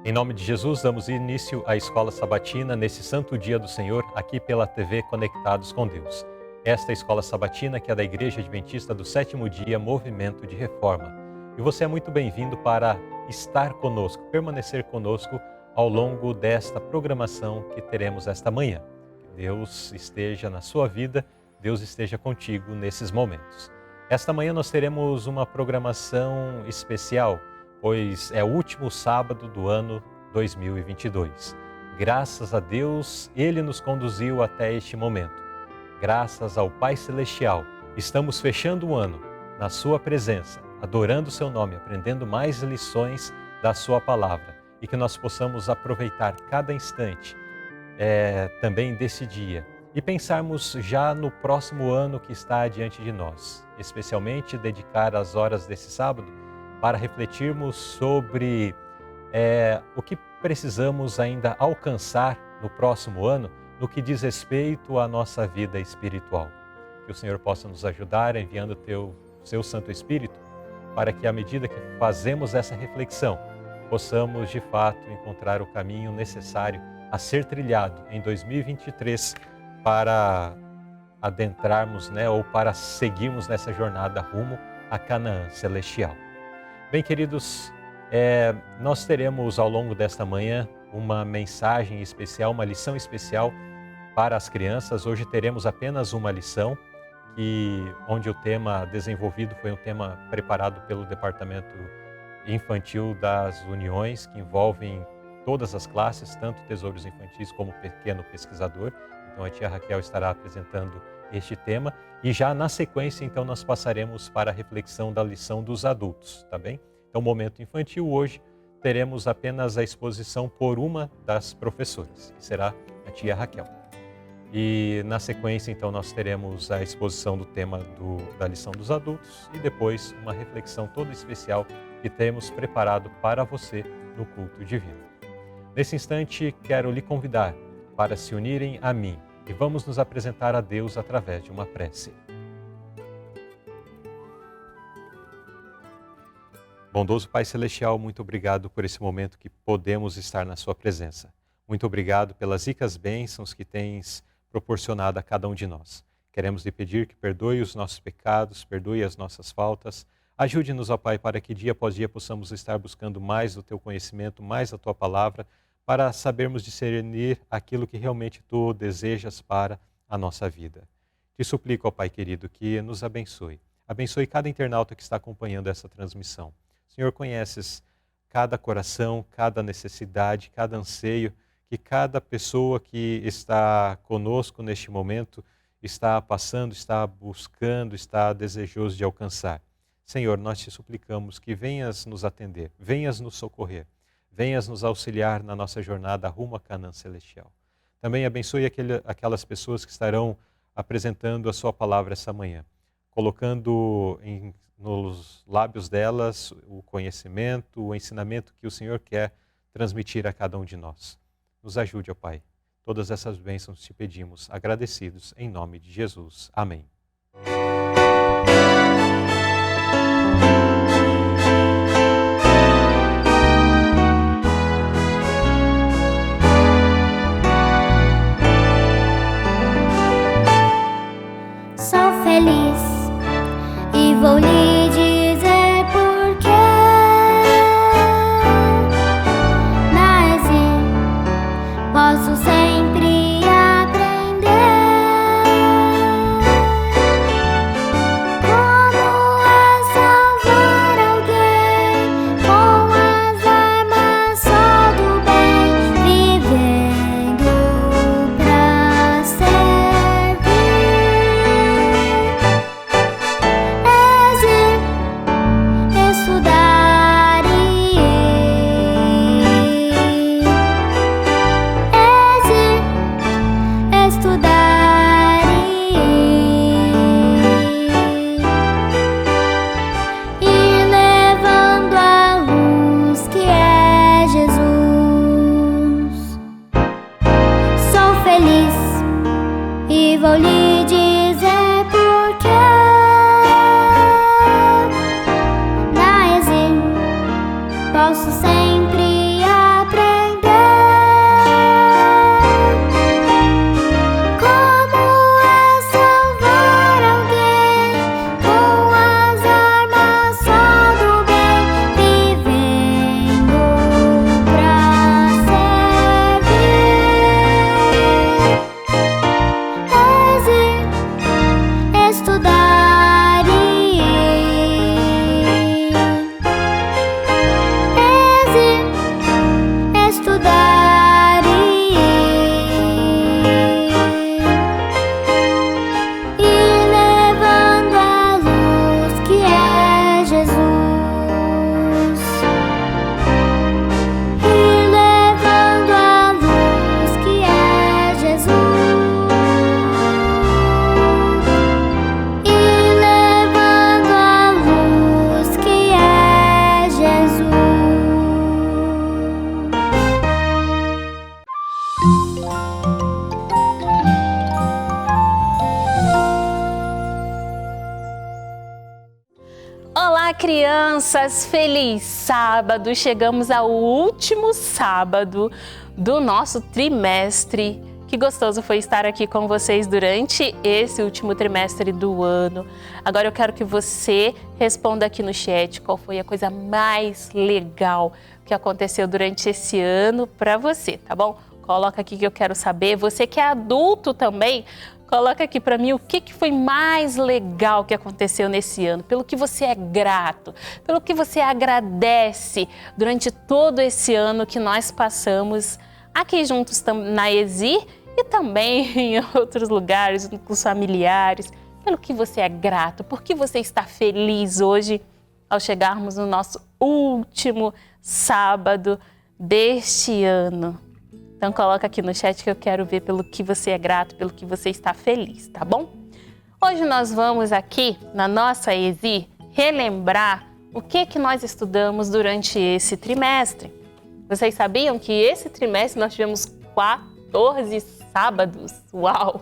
Em nome de Jesus, damos início à Escola Sabatina nesse santo dia do Senhor, aqui pela TV Conectados com Deus. Esta Escola Sabatina que é da Igreja Adventista do Sétimo Dia, Movimento de Reforma. E você é muito bem-vindo para estar conosco, permanecer conosco ao longo desta programação que teremos esta manhã. Que Deus esteja na sua vida, Deus esteja contigo nesses momentos. Esta manhã nós teremos uma programação especial, pois é o último sábado do ano 2022. Graças a Deus, Ele nos conduziu até este momento. Graças ao Pai Celestial, estamos fechando o ano na Sua presença, adorando o Seu nome, aprendendo mais lições da Sua palavra e que nós possamos aproveitar cada instante também desse dia e pensarmos já no próximo ano que está diante de nós, especialmente dedicar as horas desse sábado para refletirmos sobre o que precisamos ainda alcançar no próximo ano no que diz respeito à nossa vida espiritual. Que o Senhor possa nos ajudar enviando o Seu Santo Espírito para que à medida que fazemos essa reflexão, possamos de fato encontrar o caminho necessário a ser trilhado em 2023 para adentrarmos, ou para seguirmos nessa jornada rumo a Canaã Celestial. Bem, queridos, nós teremos ao longo desta manhã uma mensagem especial, uma lição especial para as crianças. Hoje teremos apenas uma lição, onde o tema desenvolvido foi um tema preparado pelo Departamento Infantil das Uniões, que envolvem todas as classes, tanto tesouros infantis como pequeno pesquisador. Então a tia Raquel estará apresentando este tema e já na sequência então nós passaremos para a reflexão da lição dos adultos, tá bem? Então momento infantil hoje teremos apenas a exposição por uma das professoras, que será a tia Raquel. E na sequência então nós teremos a exposição do tema da lição dos adultos e depois uma reflexão toda especial que temos preparado para você no culto divino. Nesse instante quero lhe convidar para se unirem a mim e vamos nos apresentar a Deus através de uma prece. Bondoso Pai Celestial, muito obrigado por esse momento que podemos estar na Sua presença. Muito obrigado pelas ricas bênçãos que tens proporcionado a cada um de nós. Queremos lhe pedir que perdoe os nossos pecados, perdoe as nossas faltas. Ajude-nos, ó Pai, para que dia após dia possamos estar buscando mais do Teu conhecimento, mais da Tua palavra, para sabermos discernir aquilo que realmente Tu desejas para a nossa vida. Te suplico, ó Pai querido, que nos abençoe. Abençoe cada internauta que está acompanhando essa transmissão. Senhor, conheces cada coração, cada necessidade, cada anseio que cada pessoa que está conosco neste momento está passando, está buscando, está desejoso de alcançar. Senhor, nós te suplicamos que venhas nos atender, venhas nos socorrer, venhas nos auxiliar na nossa jornada rumo a Canaã Celestial. Também abençoe aquelas pessoas que estarão apresentando a sua palavra essa manhã, colocando nos lábios delas o conhecimento, o ensinamento que o Senhor quer transmitir a cada um de nós. Nos ajude, ó Pai. Todas essas bênçãos te pedimos, agradecidos, em nome de Jesus. Amém. Sou feliz e vou lhe dizer porquê. Mas posso sempre aprender. crianças! Feliz sábado! Chegamos ao último sábado do nosso trimestre. Que gostoso foi estar aqui com vocês durante esse último trimestre do ano. Agora eu quero que você responda aqui no chat qual foi a coisa mais legal que aconteceu durante esse ano para você, tá bom? Coloca aqui que eu quero saber. Você que é adulto também, coloca aqui para mim o que foi mais legal que aconteceu nesse ano, pelo que você é grato, pelo que você agradece durante todo esse ano que nós passamos aqui juntos na ESI e também em outros lugares, com os familiares, pelo que você é grato, por que você está feliz hoje ao chegarmos no nosso último sábado deste ano. Então coloca aqui no chat que eu quero ver pelo que você é grato, pelo que você está feliz, tá bom? Hoje nós vamos aqui na nossa ESI relembrar o que nós estudamos durante esse trimestre. Vocês sabiam que esse trimestre nós tivemos 14 sábados? Uau!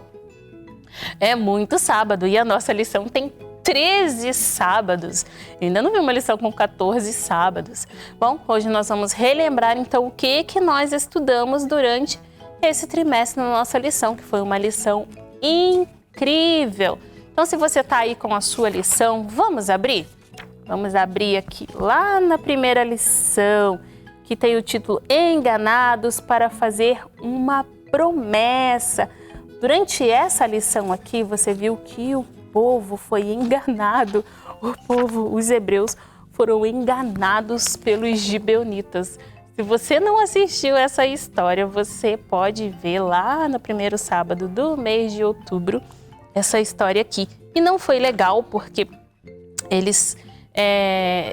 É muito sábado e a nossa lição tem 13 sábados. Eu ainda não vi uma lição com 14 sábados. Bom, hoje nós vamos relembrar então o que nós estudamos durante esse trimestre na nossa lição, que foi uma lição incrível. Então, se você está aí com a sua lição, vamos abrir? Vamos abrir aqui lá na primeira lição, que tem o título Enganados para fazer uma promessa. Durante essa lição aqui, você viu que o povo foi enganado. Os hebreus foram enganados pelos gibeonitas. Se você não assistiu essa história, você pode ver lá no primeiro sábado do mês de outubro essa história aqui. E não foi legal porque eles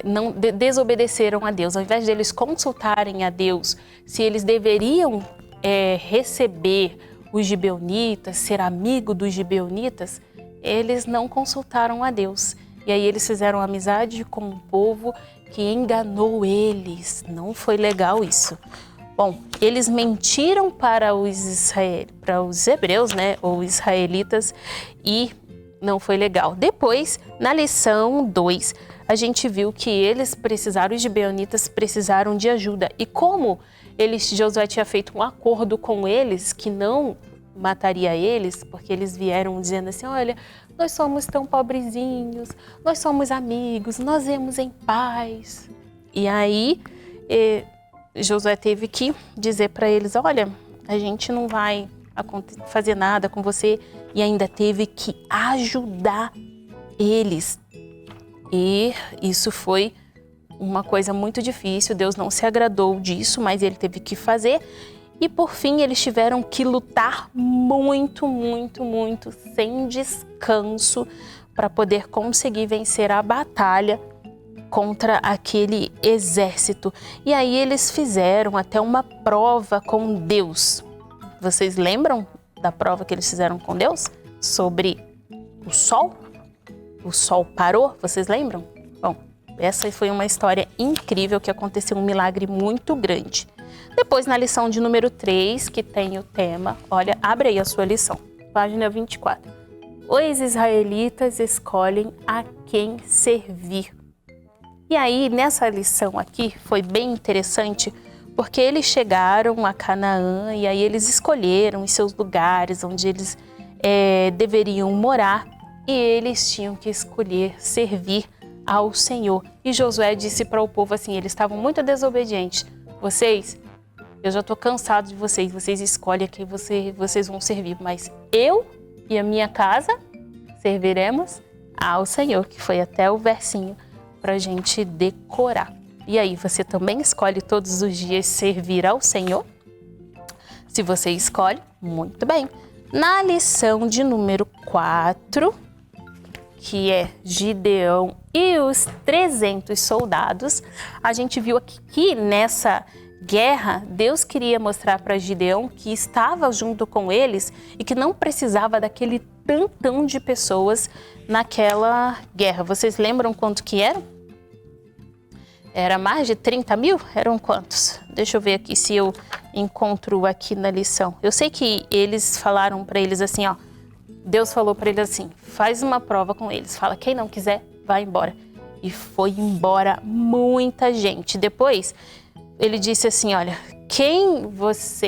não desobedeceram a Deus. Ao invés de eles consultarem a Deus se eles deveriam receber os gibeonitas, ser amigo dos gibeonitas, eles não consultaram a Deus. E aí eles fizeram amizade com um povo que enganou eles. Não foi legal isso. Bom, eles mentiram para os hebreus, né, ou israelitas, e não foi legal. Depois, na lição 2, a gente viu que os gibeonitas precisaram de ajuda. E como Josué tinha feito um acordo com eles que não mataria eles, porque eles vieram dizendo assim, olha, nós somos tão pobrezinhos, nós somos amigos, nós vemos em paz. E aí Josué teve que dizer para eles, olha, a gente não vai fazer nada com você, e ainda teve que ajudar eles. E isso foi uma coisa muito difícil, Deus não se agradou disso, mas ele teve que fazer. E por fim, eles tiveram que lutar muito, muito, muito, sem descanso, para poder conseguir vencer a batalha contra aquele exército. E aí eles fizeram até uma prova com Deus. Vocês lembram da prova que eles fizeram com Deus? Sobre o sol? O sol parou, vocês lembram? Bom, essa foi uma história incrível que aconteceu, um milagre muito grande. Depois, na lição de número 3, que tem o tema, olha, abre aí a sua lição, página 24. Os israelitas escolhem a quem servir. E aí, nessa lição aqui, foi bem interessante, porque eles chegaram a Canaã e aí eles escolheram os seus lugares onde eles deveriam morar e eles tinham que escolher servir ao Senhor. E Josué disse para o povo assim, eles estavam muito desobedientes. Eu já estou cansado de vocês, vocês escolhem a quem vocês vão servir, mas eu e a minha casa serviremos ao Senhor, que foi até o versinho para a gente decorar. E aí, você também escolhe todos os dias servir ao Senhor? Se você escolhe, muito bem. Na lição de número 4, que é Gideão e os 300 soldados, a gente viu aqui que nessa guerra, Deus queria mostrar para Gideão que estava junto com eles e que não precisava daquele tantão de pessoas naquela guerra. Vocês lembram quanto que eram? Era mais de 30 mil? Eram quantos? Deixa eu ver aqui se eu encontro aqui na lição. Eu sei que eles falaram para eles assim, ó. Deus falou para eles assim, faz uma prova com eles. Fala, quem não quiser, vai embora. e foi embora muita gente. Depois, ele disse assim, olha,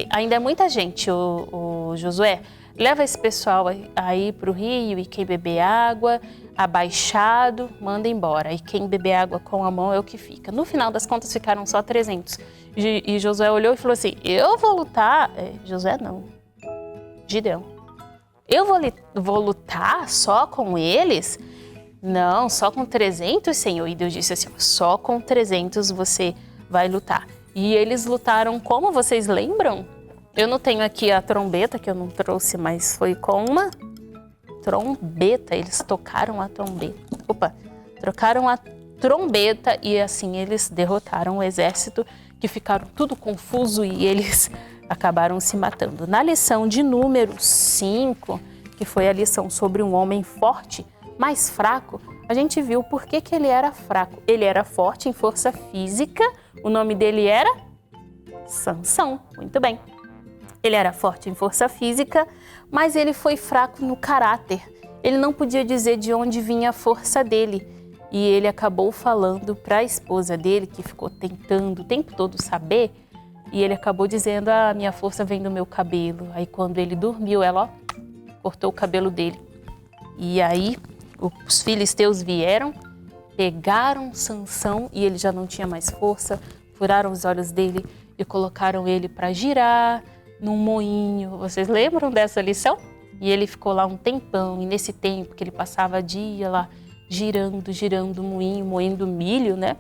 ainda é muita gente, o Josué, leva esse pessoal aí para o rio e quem beber água, abaixado, manda embora. E quem beber água com a mão é o que fica. No final das contas, ficaram só 300. E Josué olhou e falou assim, eu vou lutar... Josué não, Gideão. Eu vou lutar só com eles? Não, só com 300, Senhor. E Deus disse assim, só com 300 você vai lutar. E eles lutaram como, vocês lembram? Eu não tenho aqui a trombeta, que eu não trouxe, mas foi com uma trombeta. Eles tocaram a trombeta. Trocaram a trombeta e assim eles derrotaram o exército, que ficaram tudo confuso e eles acabaram se matando. Na lição de número 5, que foi a lição sobre um homem forte, mais fraco, a gente viu por que ele era fraco. Ele era forte em força física, o nome dele era Sansão, muito bem. Ele era forte em força física, mas ele foi fraco no caráter. Ele não podia dizer de onde vinha a força dele. E ele acabou falando para a esposa dele, que ficou tentando o tempo todo saber, e ele acabou dizendo, minha força vem do meu cabelo. Aí quando ele dormiu, ela cortou o cabelo dele. E aí os filisteus vieram, pegaram Sansão e ele já não tinha mais força, furaram os olhos dele e colocaram ele para girar num moinho. Vocês lembram dessa lição? E ele ficou lá um tempão, e nesse tempo que ele passava dia lá, girando o moinho, moendo milho, né?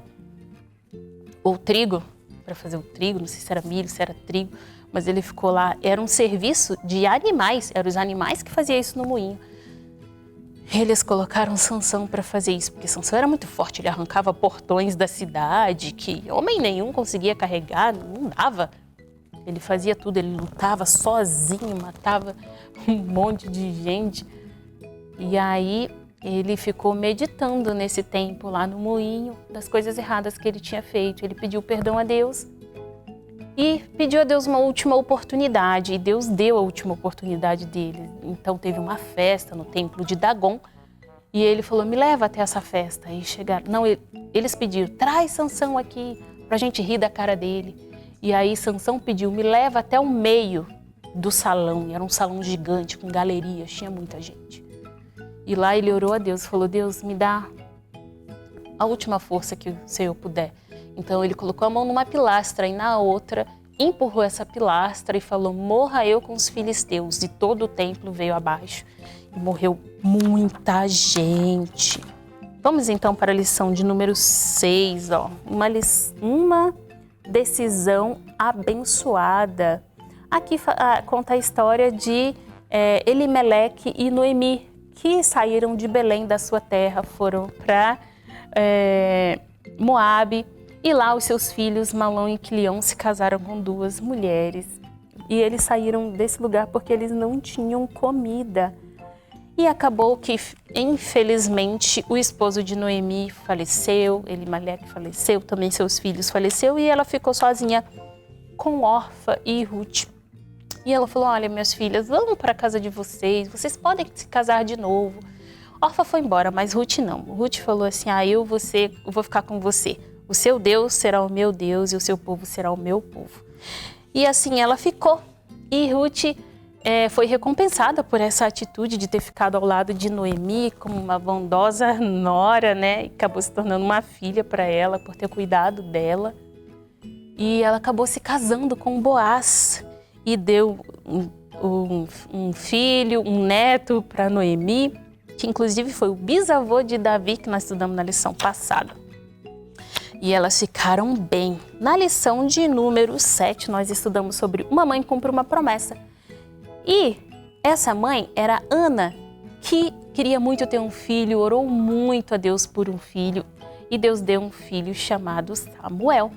Ou trigo, para fazer o trigo, não sei se era milho, se era trigo, mas ele ficou lá, era um serviço de animais, eram os animais que faziam isso no moinho. Eles colocaram Sansão para fazer isso, porque Sansão era muito forte, ele arrancava portões da cidade, que homem nenhum conseguia carregar, não dava. Ele fazia tudo, ele lutava sozinho, matava um monte de gente. E aí ele ficou meditando nesse tempo lá no moinho das coisas erradas que ele tinha feito. Ele pediu perdão a Deus e pediu a Deus uma última oportunidade. E Deus deu a última oportunidade dele. Então teve uma festa no templo de Dagon e ele falou, me leva até essa festa. E chegaram, não, eles pediram, traz Sansão aqui pra gente rir da cara dele. E aí Sansão pediu, me leva até o meio do salão. E era um salão gigante com galerias, tinha muita gente. E lá ele orou a Deus e falou, Deus, me dá a última força que o Senhor puder. Então ele colocou a mão numa pilastra e na outra empurrou essa pilastra e falou, morra eu com os filisteus. E todo o templo veio abaixo e morreu muita gente. Vamos então para a lição de número 6, uma decisão abençoada. Aqui conta a história de Elimeleque e Noemi, que saíram de Belém da sua terra, foram para Moabe, e lá os seus filhos Malom e Quilion se casaram com 2 mulheres. E eles saíram desse lugar porque eles não tinham comida. E acabou que, infelizmente, o esposo de Noemi faleceu, Elimeleque faleceu, também seus filhos faleceram, e ela ficou sozinha com Orfa e Ruth. E ela falou, olha, minhas filhas, vamos para a casa de vocês podem se casar de novo. Orfa foi embora, mas Ruth não. Ruth falou assim, eu vou ficar com você. O seu Deus será o meu Deus e o seu povo será o meu povo. E assim ela ficou. E Ruth foi recompensada por essa atitude de ter ficado ao lado de Noemi como uma bondosa nora, né? E acabou se tornando uma filha para ela por ter cuidado dela. E ela acabou se casando com Boaz e deu um filho, um neto para Noemi, que inclusive foi o bisavô de Davi, que nós estudamos na lição passada. E elas ficaram bem. Na lição de número 7, nós estudamos sobre uma mãe cumpre uma promessa. E essa mãe era Ana, que queria muito ter um filho, orou muito a Deus por um filho, e Deus deu um filho chamado Samuel.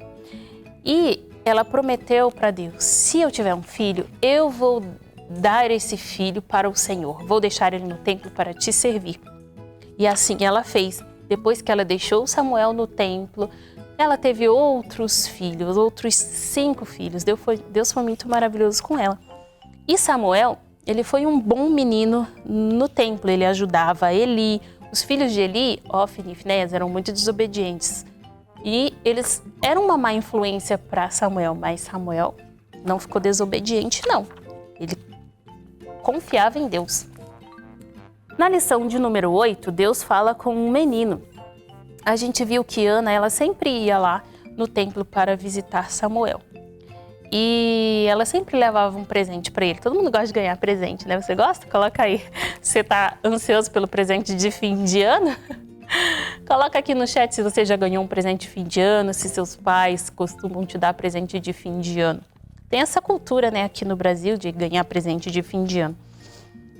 E ela prometeu para Deus, se eu tiver um filho, eu vou dar esse filho para o Senhor, vou deixar ele no templo para te servir. E assim ela fez. Depois que ela deixou Samuel no templo, ela teve outros filhos, outros 5 filhos. Deus foi muito maravilhoso com ela. E Samuel, ele foi um bom menino no templo. Ele ajudava Eli, Os filhos de Eli, Ofni e Finéias, eram muito desobedientes. E eles eram uma má influência para Samuel, mas Samuel não ficou desobediente, não. Ele confiava em Deus. Na lição de número 8, Deus fala com um menino. A gente viu que Ana, ela sempre ia lá no templo para visitar Samuel. E ela sempre levava um presente para ele. Todo mundo gosta de ganhar presente, né? Você gosta? Coloca aí. Você tá ansioso pelo presente de fim de ano? Coloca aqui no chat se você já ganhou um presente de fim de ano, se seus pais costumam te dar presente de fim de ano. Tem essa cultura, né, aqui no Brasil de ganhar presente de fim de ano.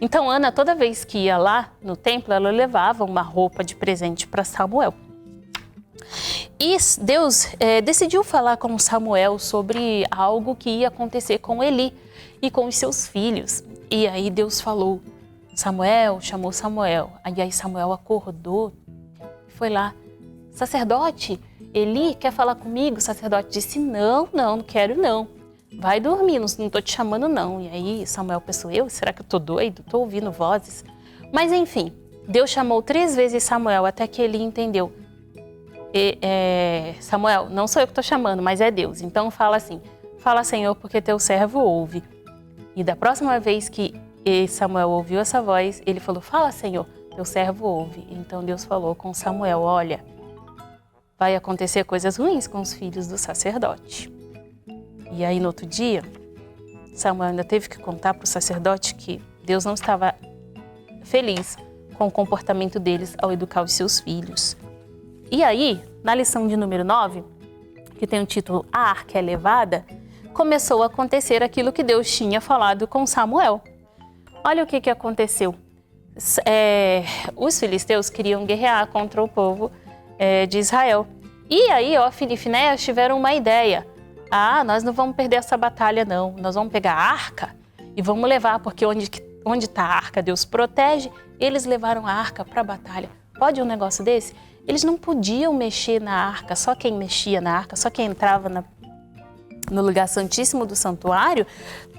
Então, Ana, toda vez que ia lá no templo, ela levava uma roupa de presente para Samuel. E Deus decidiu falar com Samuel sobre algo que ia acontecer com Eli e com os seus filhos. E aí Deus falou, Samuel, chamou Samuel. Aí Samuel acordou e foi lá. Sacerdote, Eli quer falar comigo? O sacerdote disse, não quero não. Vai dormir, não estou te chamando não. E aí Samuel pensou, será que eu estou doido? Estou ouvindo vozes. Mas enfim, Deus chamou 3 vezes Samuel até que Eli entendeu. Samuel, não sou eu que estou chamando, mas é Deus. Então fala assim, fala Senhor, porque teu servo ouve. E da próxima vez que Samuel ouviu essa voz, ele falou, fala Senhor, teu servo ouve. Então Deus falou com Samuel, olha, vai acontecer coisas ruins com os filhos do sacerdote. E aí no outro dia, Samuel ainda teve que contar para o sacerdote que Deus não estava feliz com o comportamento deles ao educar os seus filhos. E aí, na lição de número 9, que tem o título A Arca é Levada, começou a acontecer aquilo que Deus tinha falado com Samuel. Olha o que aconteceu. Os filisteus queriam guerrear contra o povo de Israel. E aí, Ofni e Finéias tiveram uma ideia. Nós não vamos perder essa batalha não, nós vamos pegar a arca e vamos levar, porque onde está a arca Deus protege, eles levaram a arca para a batalha. Pode um negócio desse? Eles não podiam mexer na arca, só quem mexia na arca, só quem entrava no lugar santíssimo do santuário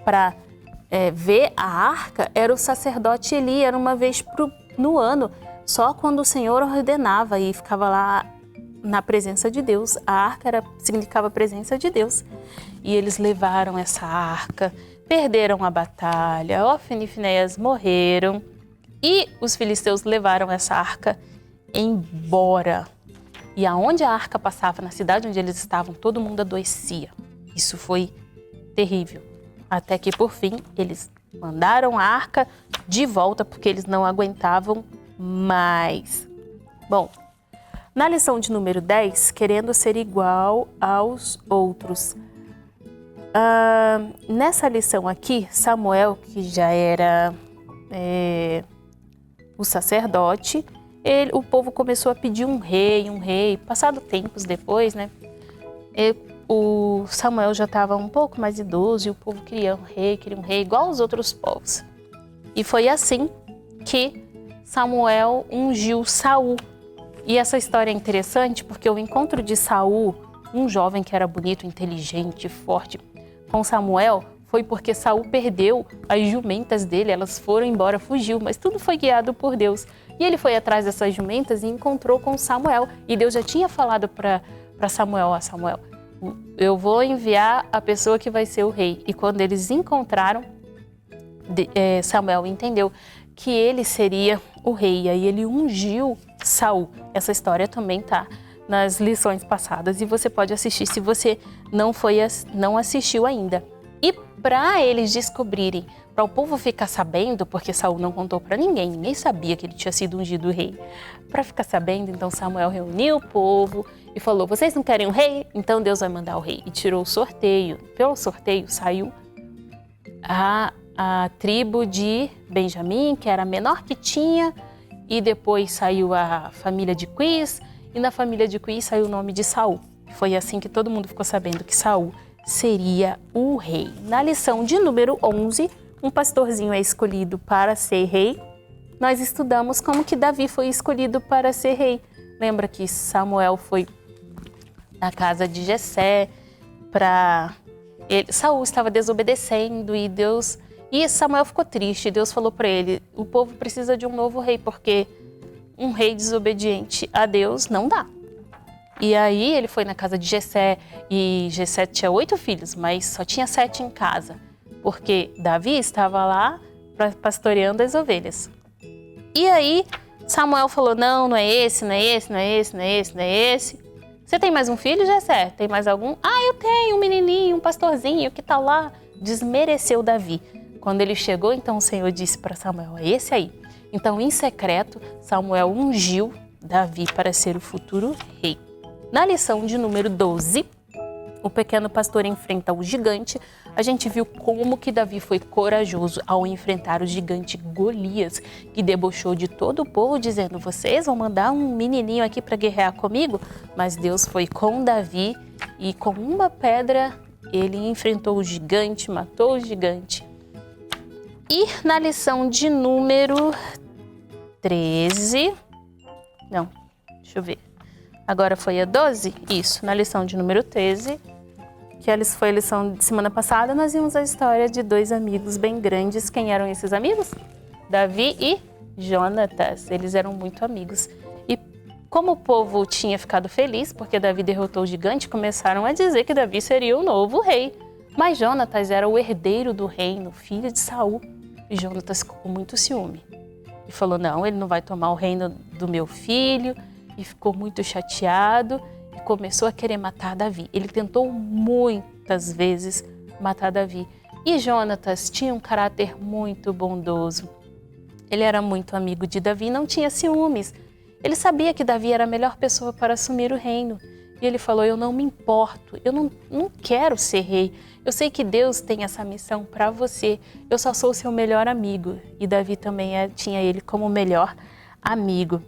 para ver a arca era o sacerdote Eli, era uma vez no ano, só quando o Senhor ordenava e ficava lá na presença de Deus. A arca significava a presença de Deus. E eles levaram essa arca, perderam a batalha, Ofni e Finéias morreram e os filisteus levaram essa arca embora. E aonde a arca passava, na cidade onde eles estavam, todo mundo adoecia. Isso foi terrível. Até que, por fim, eles mandaram a arca de volta porque eles não aguentavam mais. Bom, na lição de número 10, querendo ser igual aos outros. Nessa lição aqui, Samuel, que já era o sacerdote, o povo começou a pedir um rei. Passado tempos depois, né? O Samuel já estava um pouco mais idoso e o povo queria um rei igual aos outros povos. E foi assim que Samuel ungiu Saul. E essa história é interessante porque o encontro de Saul, um jovem que era bonito, inteligente, forte, com Samuel, foi porque Saul perdeu as jumentas dele, elas foram embora, fugiu, mas tudo foi guiado por Deus. E ele foi atrás dessas jumentas e encontrou com Samuel. E Deus já tinha falado para Samuel, Samuel, eu vou enviar a pessoa que vai ser o rei. E quando eles encontraram, Samuel entendeu que ele seria o rei. E aí ele ungiu Saul. Essa história também está nas lições passadas e você pode assistir se você não assistiu ainda. E para eles descobrirem, para o povo ficar sabendo, porque Saul não contou para ninguém sabia que ele tinha sido ungido rei. Para ficar sabendo, então Samuel reuniu o povo e falou, vocês não querem um rei? Então Deus vai mandar o rei. E tirou o sorteio. Pelo sorteio saiu a tribo de Benjamim, que era a menor que tinha, e depois saiu a família de Quis, e na família de Quis saiu o nome de Saul. Foi assim que todo mundo ficou sabendo que Saul seria o rei. Na lição de número 11, um pastorzinho é escolhido para ser rei. Nós estudamos como que Davi foi escolhido para ser rei. Lembra que Samuel foi na casa de Jessé Saul estava desobedecendo e Samuel ficou triste. Deus falou para ele, o povo precisa de um novo rei, porque um rei desobediente a Deus não dá. E aí ele foi na casa de Jessé, e Jessé tinha 8 filhos, mas só tinha 7 em casa, porque Davi estava lá pastoreando as ovelhas. E aí Samuel falou, não é esse, não é esse, não é esse, não é esse, não é esse. Você tem mais um filho, Jessé? Tem mais algum? Ah, eu tenho um menininho, um pastorzinho que tá lá. Desmereceu Davi. Quando ele chegou, então o Senhor disse para Samuel, é esse aí. Então, em secreto, Samuel ungiu Davi para ser o futuro rei. Na lição de número 12, o pequeno pastor enfrenta o gigante. A gente viu como que Davi foi corajoso ao enfrentar o gigante Golias, que debochou de todo o povo, dizendo, vocês vão mandar um menininho aqui para guerrear comigo? Mas Deus foi com Davi e com uma pedra ele enfrentou o gigante, matou o gigante. E na lição de número 13, não, deixa eu ver, agora foi a 12? Isso, na lição de número 13, que foi a lição de semana passada, nós vimos a história de 2 amigos bem grandes. Quem eram esses amigos? Davi e Jonatas, eles eram muito amigos. E como o povo tinha ficado feliz, porque Davi derrotou o gigante, começaram a dizer que Davi seria o novo rei. Mas Jonatas era o herdeiro do reino, filho de Saul. E Jonatas ficou com muito ciúme. E falou, não, ele não vai tomar o reino do meu filho. E ficou muito chateado e começou a querer matar Davi. Ele tentou muitas vezes matar Davi. E Jonatas tinha um caráter muito bondoso. Ele era muito amigo de Davi, não tinha ciúmes. Ele sabia que Davi era a melhor pessoa para assumir o reino. E ele falou, eu não me importo, eu não quero ser rei. Eu sei que Deus tem essa missão para você. Eu só sou o seu melhor amigo. E Davi também tinha ele como melhor amigo.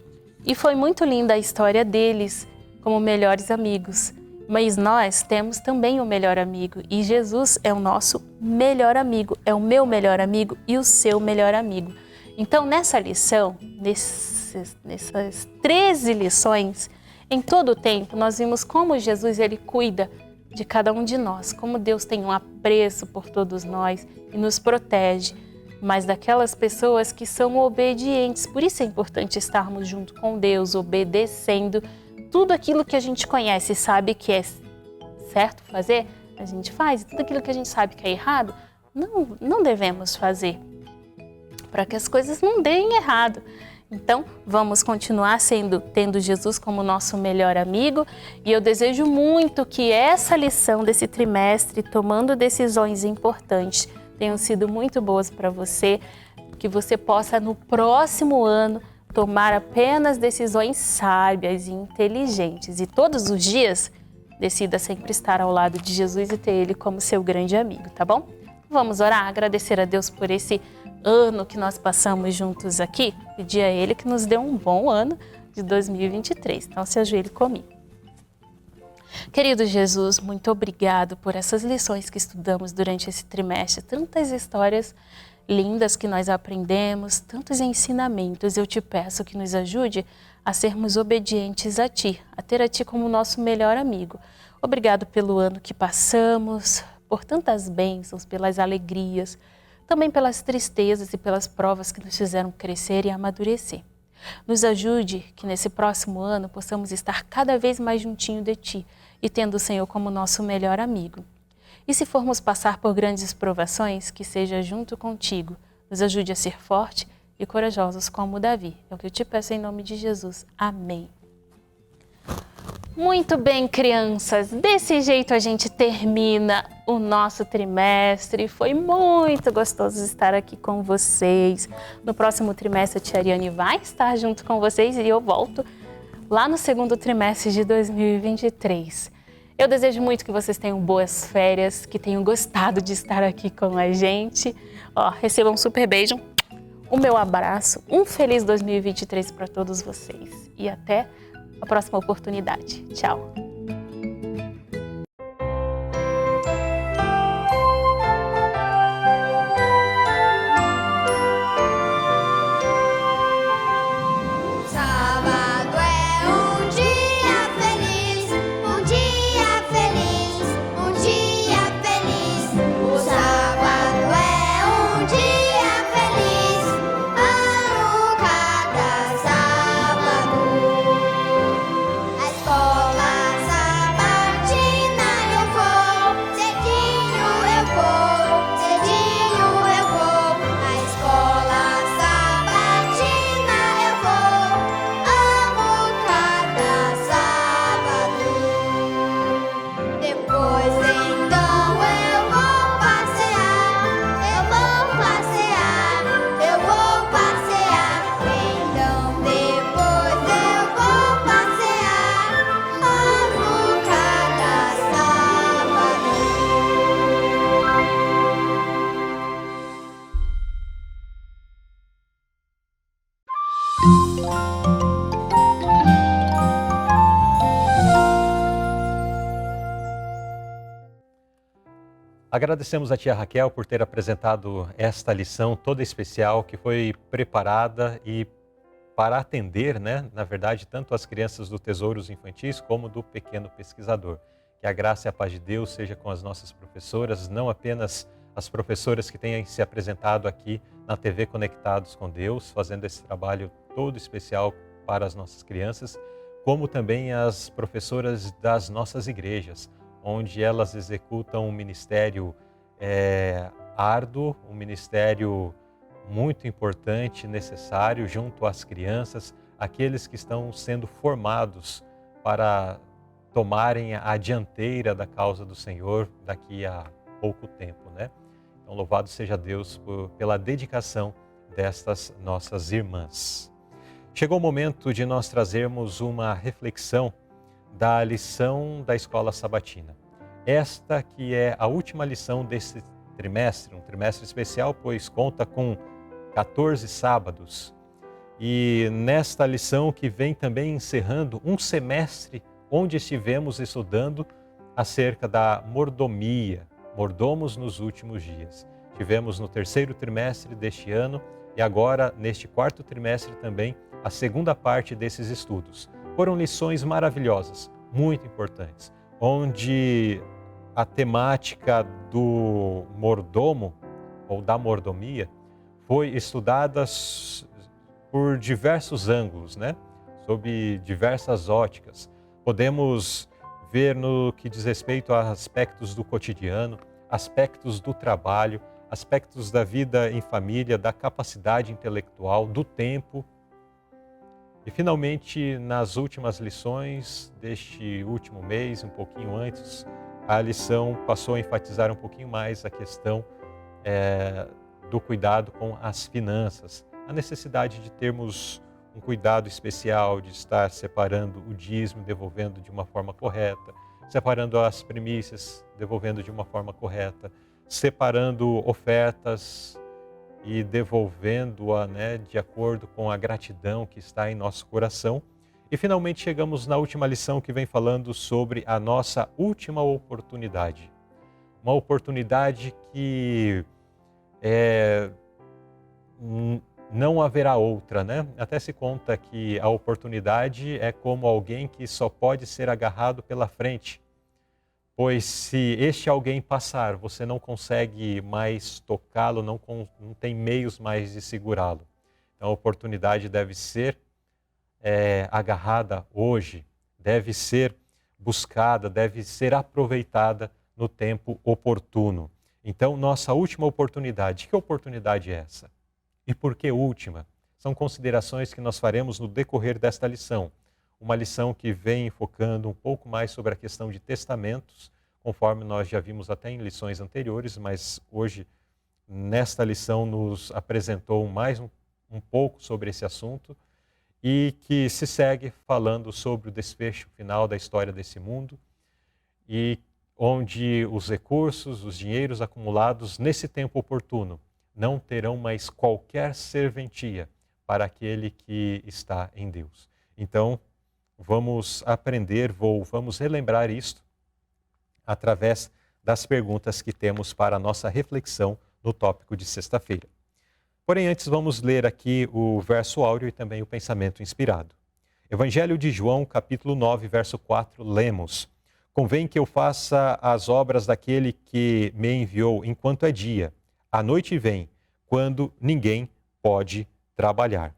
E foi muito linda a história deles como melhores amigos. Mas nós temos também um melhor amigo. E Jesus é o nosso melhor amigo, é o meu melhor amigo e o seu melhor amigo. Então, nessa lição, nessas 13 lições, em todo o tempo, nós vimos como Jesus ele cuida de cada um de nós, como Deus tem um apreço por todos nós e nos protege, mas daquelas pessoas que são obedientes. Por isso é importante estarmos junto com Deus, obedecendo tudo aquilo que a gente conhece e sabe que é certo fazer, a gente faz. E tudo aquilo que a gente sabe que é errado, não devemos fazer, para que as coisas não deem errado. Então, vamos continuar tendo Jesus como nosso melhor amigo, e eu desejo muito que essa lição desse trimestre, tomando decisões importantes, tenham sido muito boas para você, que você possa no próximo ano tomar apenas decisões sábias e inteligentes, e todos os dias decida sempre estar ao lado de Jesus e ter Ele como seu grande amigo, tá bom? Vamos orar, agradecer a Deus por esse ano que nós passamos juntos aqui, pedir a Ele que nos dê um bom ano de 2023. Então, se ajoelhe comigo. Querido Jesus, muito obrigado por essas lições que estudamos durante esse trimestre, tantas histórias lindas que nós aprendemos, tantos ensinamentos. Eu te peço que nos ajude a sermos obedientes a Ti, a ter a Ti como nosso melhor amigo. Obrigado pelo ano que passamos, por tantas bênçãos, pelas alegrias, também pelas tristezas e pelas provas que nos fizeram crescer e amadurecer. Nos ajude que nesse próximo ano possamos estar cada vez mais juntinho de Ti e tendo o Senhor como nosso melhor amigo. E se formos passar por grandes provações, que seja junto contigo. Nos ajude a ser forte e corajosos como Davi. É o que eu te peço em nome de Jesus. Amém. Muito bem, crianças, desse jeito a gente termina o nosso trimestre. Foi muito gostoso estar aqui com vocês. No próximo trimestre a tia Ariane vai estar junto com vocês e eu volto lá no segundo trimestre de 2023. Eu desejo muito que vocês tenham boas férias, que tenham gostado de estar aqui com a gente. Recebam um super beijo, o meu abraço, um feliz 2023 para todos vocês e até a próxima oportunidade. Tchau! Sábado Agradecemos a tia Raquel por ter apresentado esta lição toda especial que foi preparada e para atender, na verdade, tanto as crianças do Tesouros Infantis como do Pequeno Pesquisador. Que a graça e a paz de Deus seja com as nossas professoras, não apenas as professoras que têm se apresentado aqui na TV Conectados com Deus, fazendo esse trabalho todo especial para as nossas crianças, como também as professoras das nossas igrejas, onde elas executam um ministério árduo, um ministério muito importante, necessário, junto às crianças, aqueles que estão sendo formados para tomarem a dianteira da causa do Senhor daqui a pouco tempo, Então, louvado seja Deus pela dedicação destas nossas irmãs. Chegou o momento de nós trazermos uma reflexão da lição da Escola Sabatina. Esta que é a última lição desse trimestre, um trimestre especial, pois conta com 14 sábados. E nesta lição que vem também encerrando um semestre onde estivemos estudando acerca da mordomia, mordomos nos últimos dias. Tivemos no terceiro trimestre deste ano e agora neste quarto trimestre também a segunda parte desses estudos. Foram lições maravilhosas, muito importantes, onde a temática do mordomo ou da mordomia foi estudada por diversos ângulos, sob diversas óticas. Podemos ver no que diz respeito a aspectos do cotidiano, aspectos do trabalho, aspectos da vida em família, da capacidade intelectual, do tempo. E finalmente, nas últimas lições deste último mês, um pouquinho antes, a lição passou a enfatizar um pouquinho mais a questão do cuidado com as finanças, a necessidade de termos um cuidado especial de estar separando o dízimo, devolvendo de uma forma correta, separando as primícias, devolvendo de uma forma correta, separando ofertas e devolvendo-a de acordo com a gratidão que está em nosso coração. E finalmente chegamos na última lição que vem falando sobre a nossa última oportunidade. Uma oportunidade que não haverá outra, Até se conta que a oportunidade é como alguém que só pode ser agarrado pela frente, pois se este alguém passar, você não consegue mais tocá-lo, não tem meios mais de segurá-lo. Então a oportunidade deve ser agarrada hoje, deve ser buscada, deve ser aproveitada no tempo oportuno. Então, nossa última oportunidade, que oportunidade é essa? E por que última? São considerações que nós faremos no decorrer desta lição. Uma lição que vem focando um pouco mais sobre a questão de testamentos, conforme nós já vimos até em lições anteriores, mas hoje, nesta lição, nos apresentou mais um pouco sobre esse assunto e que se segue falando sobre o desfecho final da história desse mundo e onde os recursos, os dinheiros acumulados nesse tempo oportuno não terão mais qualquer serventia para aquele que está em Deus. Então, vamos aprender, vamos relembrar isto através das perguntas que temos para a nossa reflexão no tópico de sexta-feira. Porém, antes vamos ler aqui o verso áureo e também o pensamento inspirado. Evangelho de João, capítulo 9, verso 4, lemos: Convém que eu faça as obras daquele que me enviou enquanto é dia. A noite vem, quando ninguém pode trabalhar.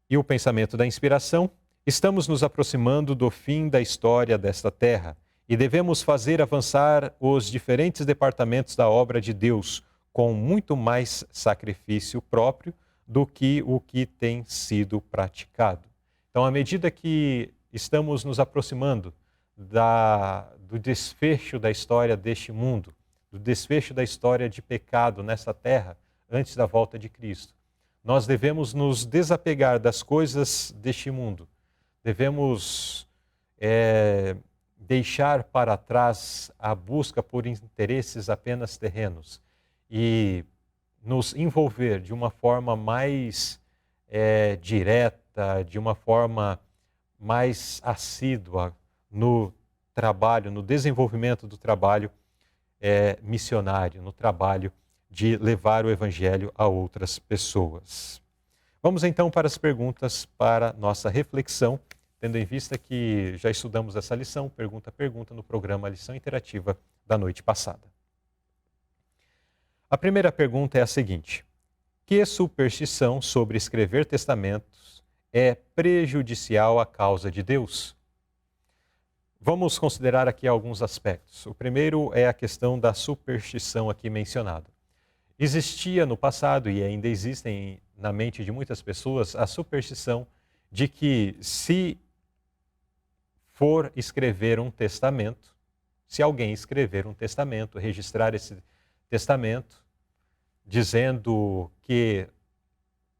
E o pensamento da inspiração: estamos nos aproximando do fim da história desta terra e devemos fazer avançar os diferentes departamentos da obra de Deus com muito mais sacrifício próprio do que o que tem sido praticado. Então, à medida que estamos nos aproximando do desfecho da história deste mundo, do desfecho da história de pecado nessa terra, antes da volta de Cristo, nós devemos nos desapegar das coisas deste mundo. Devemos deixar para trás a busca por interesses apenas terrenos e nos envolver de uma forma mais direta, de uma forma mais assídua no trabalho, no desenvolvimento do trabalho missionário, no trabalho de levar o Evangelho a outras pessoas. Vamos então para as perguntas para nossa reflexão, tendo em vista que já estudamos essa lição, pergunta a pergunta, no programa Lição Interativa da noite passada. A primeira pergunta é a seguinte: que superstição sobre escrever testamentos é prejudicial à causa de Deus? Vamos considerar aqui alguns aspectos. O primeiro é a questão da superstição aqui mencionada. Existia no passado e ainda existem na mente de muitas pessoas a superstição de que se for escrever um testamento, se alguém escrever um testamento, registrar esse testamento, dizendo que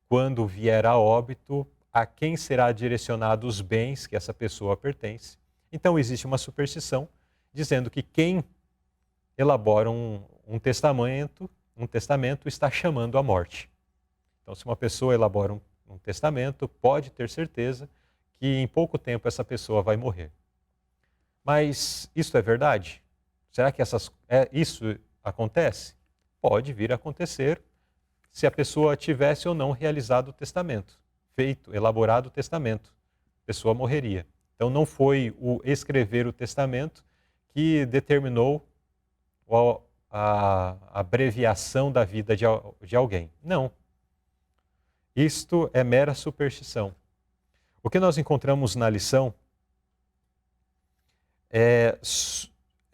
quando vier a óbito, a quem será direcionado os bens que essa pessoa pertence. Então existe uma superstição dizendo que quem elabora um testamento está chamando a morte. Então, se uma pessoa elabora um testamento, pode ter certeza que em pouco tempo essa pessoa vai morrer. Mas isso é verdade? Será que isso acontece? Pode vir a acontecer se a pessoa tivesse ou não realizado o testamento, elaborado o testamento, a pessoa morreria. Então não foi o escrever o testamento que determinou a abreviação da vida de alguém. Não. Isto é mera superstição. O que nós encontramos na lição é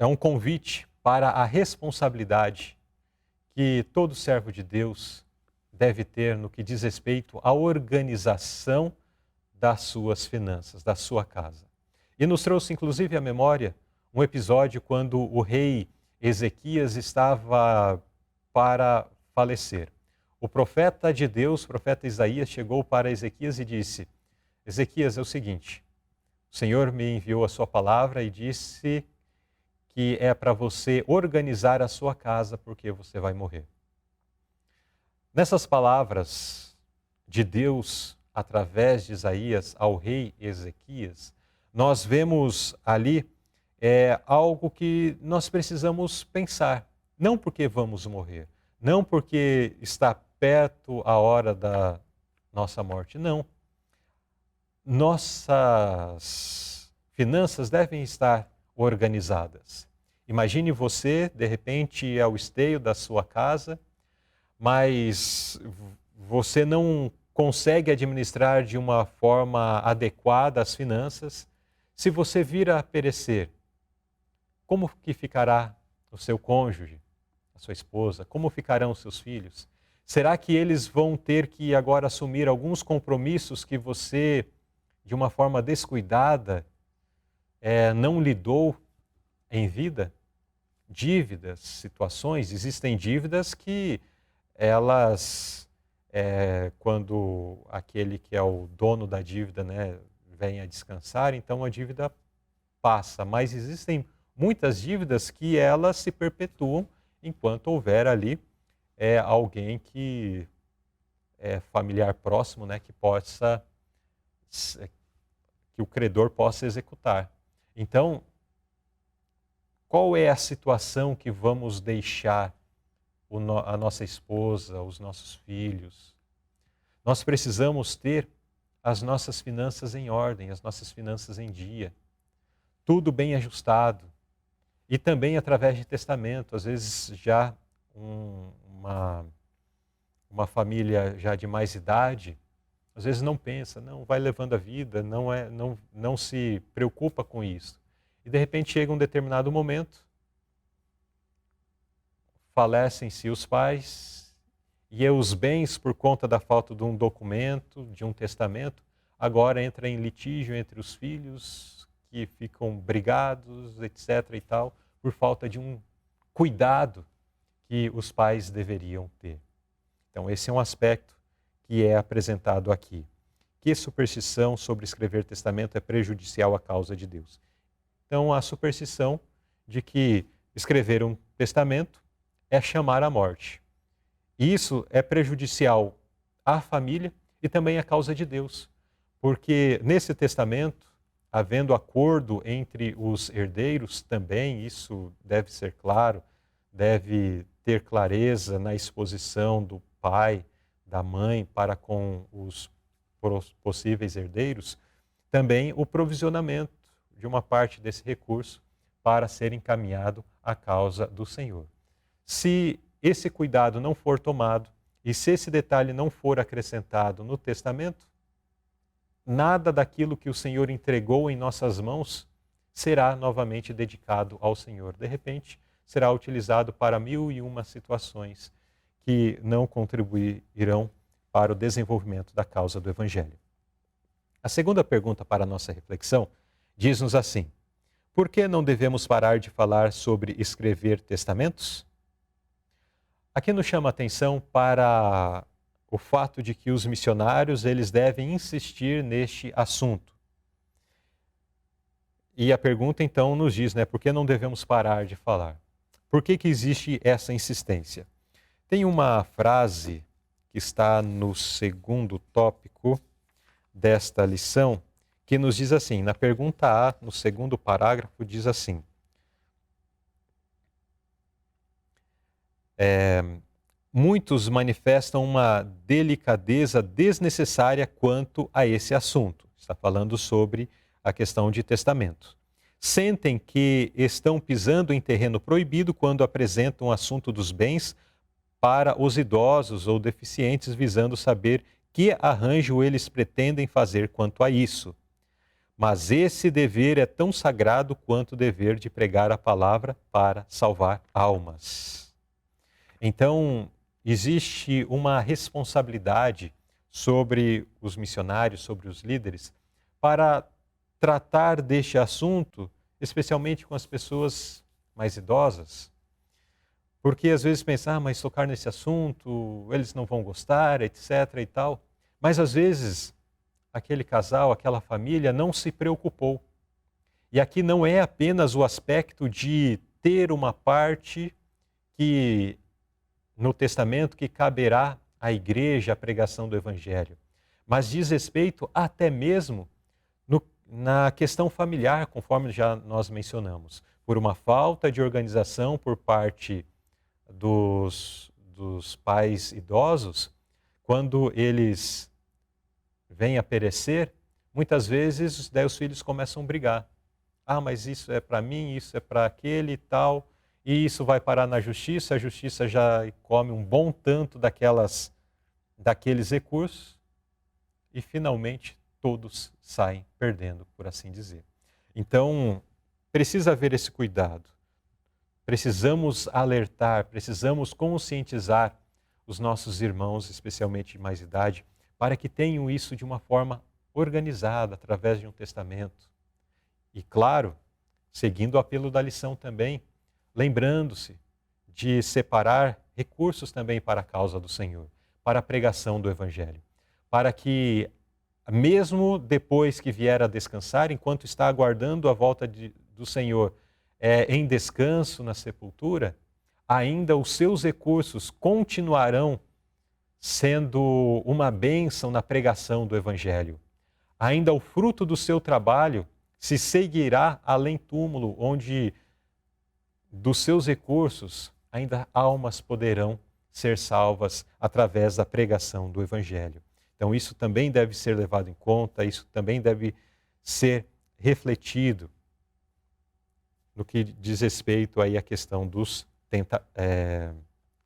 um convite para a responsabilidade que todo servo de Deus deve ter no que diz respeito à organização das suas finanças, da sua casa. E nos trouxe inclusive à memória um episódio quando o rei Ezequias estava para falecer. O profeta de Deus, o profeta Isaías, chegou para Ezequias e disse: Ezequias, é o seguinte, o Senhor me enviou a sua palavra e disse que é para você organizar a sua casa porque você vai morrer. Nessas palavras de Deus, através de Isaías ao rei Ezequias, nós vemos ali algo que nós precisamos pensar. Não porque vamos morrer, não porque está perto a hora da nossa morte, não. Nossas finanças devem estar organizadas. Imagine você, de repente, ao esteio da sua casa, mas você não consegue administrar de uma forma adequada as finanças. Se você vir a perecer, como que ficará o seu cônjuge, a sua esposa? Como ficarão os seus filhos? Será que eles vão ter que agora assumir alguns compromissos que você, de uma forma descuidada, não lidou em vida? Dívidas, situações, existem dívidas que elas, quando aquele que é o dono da dívida, vem a descansar, então a dívida passa. Mas existem muitas dívidas que elas se perpetuam enquanto houver ali alguém que é familiar próximo, que o credor possa executar. Então, qual é a situação que vamos deixar a nossa esposa, os nossos filhos? Nós precisamos ter as nossas finanças em ordem, as nossas finanças em dia, tudo bem ajustado. E também através de testamento, às vezes já uma família já de mais idade, às vezes não pensa, não vai levando a vida, não se preocupa com isso. E de repente chega um determinado momento, falecem-se os pais, e os bens, por conta da falta de um documento, de um testamento, agora entra em litígio entre os filhos, que ficam brigados, etc. e tal, por falta de um cuidado que os pais deveriam ter. Então esse é um aspecto que é apresentado aqui. Que superstição sobre escrever testamento é prejudicial à causa de Deus? Então a superstição de que escrever um testamento é chamar a morte. E isso é prejudicial à família e também à causa de Deus. Porque nesse testamento, havendo acordo entre os herdeiros também, isso deve ser claro, deve ter clareza na exposição do pai, da mãe para com os possíveis herdeiros, também o provisionamento de uma parte desse recurso para ser encaminhado à causa do Senhor. Se esse cuidado não for tomado e se esse detalhe não for acrescentado no testamento, nada daquilo que o Senhor entregou em nossas mãos será novamente dedicado ao Senhor. De repente, será utilizado para 1001 situações que não contribuirão para o desenvolvimento da causa do Evangelho. A segunda pergunta para a nossa reflexão diz-nos assim: por que não devemos parar de falar sobre escrever testamentos? Aqui nos chama a atenção para o fato de que os missionários eles devem insistir neste assunto. E a pergunta então nos diz, por que não devemos parar de falar? Por que existe essa insistência? Tem uma frase que está no segundo tópico desta lição, que nos diz assim, na pergunta A, no segundo parágrafo, diz assim: muitos manifestam uma delicadeza desnecessária quanto a esse assunto. Está falando sobre a questão de testamento. Sentem que estão pisando em terreno proibido quando apresentam o assunto dos bens para os idosos ou deficientes, visando saber que arranjo eles pretendem fazer quanto a isso. Mas esse dever é tão sagrado quanto o dever de pregar a palavra para salvar almas. Então, existe uma responsabilidade sobre os missionários, sobre os líderes, para tratar deste assunto, especialmente com as pessoas mais idosas. Porque às vezes pensam, mas tocar nesse assunto, eles não vão gostar, etc. e tal. Mas às vezes, aquele casal, aquela família não se preocupou. E aqui não é apenas o aspecto de ter uma parte que no testamento que caberá à igreja a pregação do Evangelho, mas diz respeito até mesmo na questão familiar, conforme já nós mencionamos, por uma falta de organização por parte dos pais idosos, quando eles vêm a perecer, muitas vezes daí os filhos começam a brigar. Ah, mas isso é para mim, isso é para aquele e tal, e isso vai parar na justiça, a justiça já come um bom tanto daqueles recursos, e finalmente todos saem perdendo, por assim dizer. Então, precisa haver esse cuidado. Precisamos alertar, precisamos conscientizar os nossos irmãos, especialmente de mais idade, para que tenham isso de uma forma organizada, através de um testamento. E claro, seguindo o apelo da lição também, lembrando-se de separar recursos também para a causa do Senhor, para a pregação do Evangelho, para que, mesmo depois que vier a descansar, enquanto está aguardando a volta do Senhor, em descanso na sepultura, ainda os seus recursos continuarão sendo uma bênção na pregação do Evangelho. Ainda o fruto do seu trabalho se seguirá além túmulo, onde dos seus recursos ainda almas poderão ser salvas através da pregação do Evangelho. Então isso também deve ser levado em conta, isso também deve ser refletido no que diz respeito aí à questão dos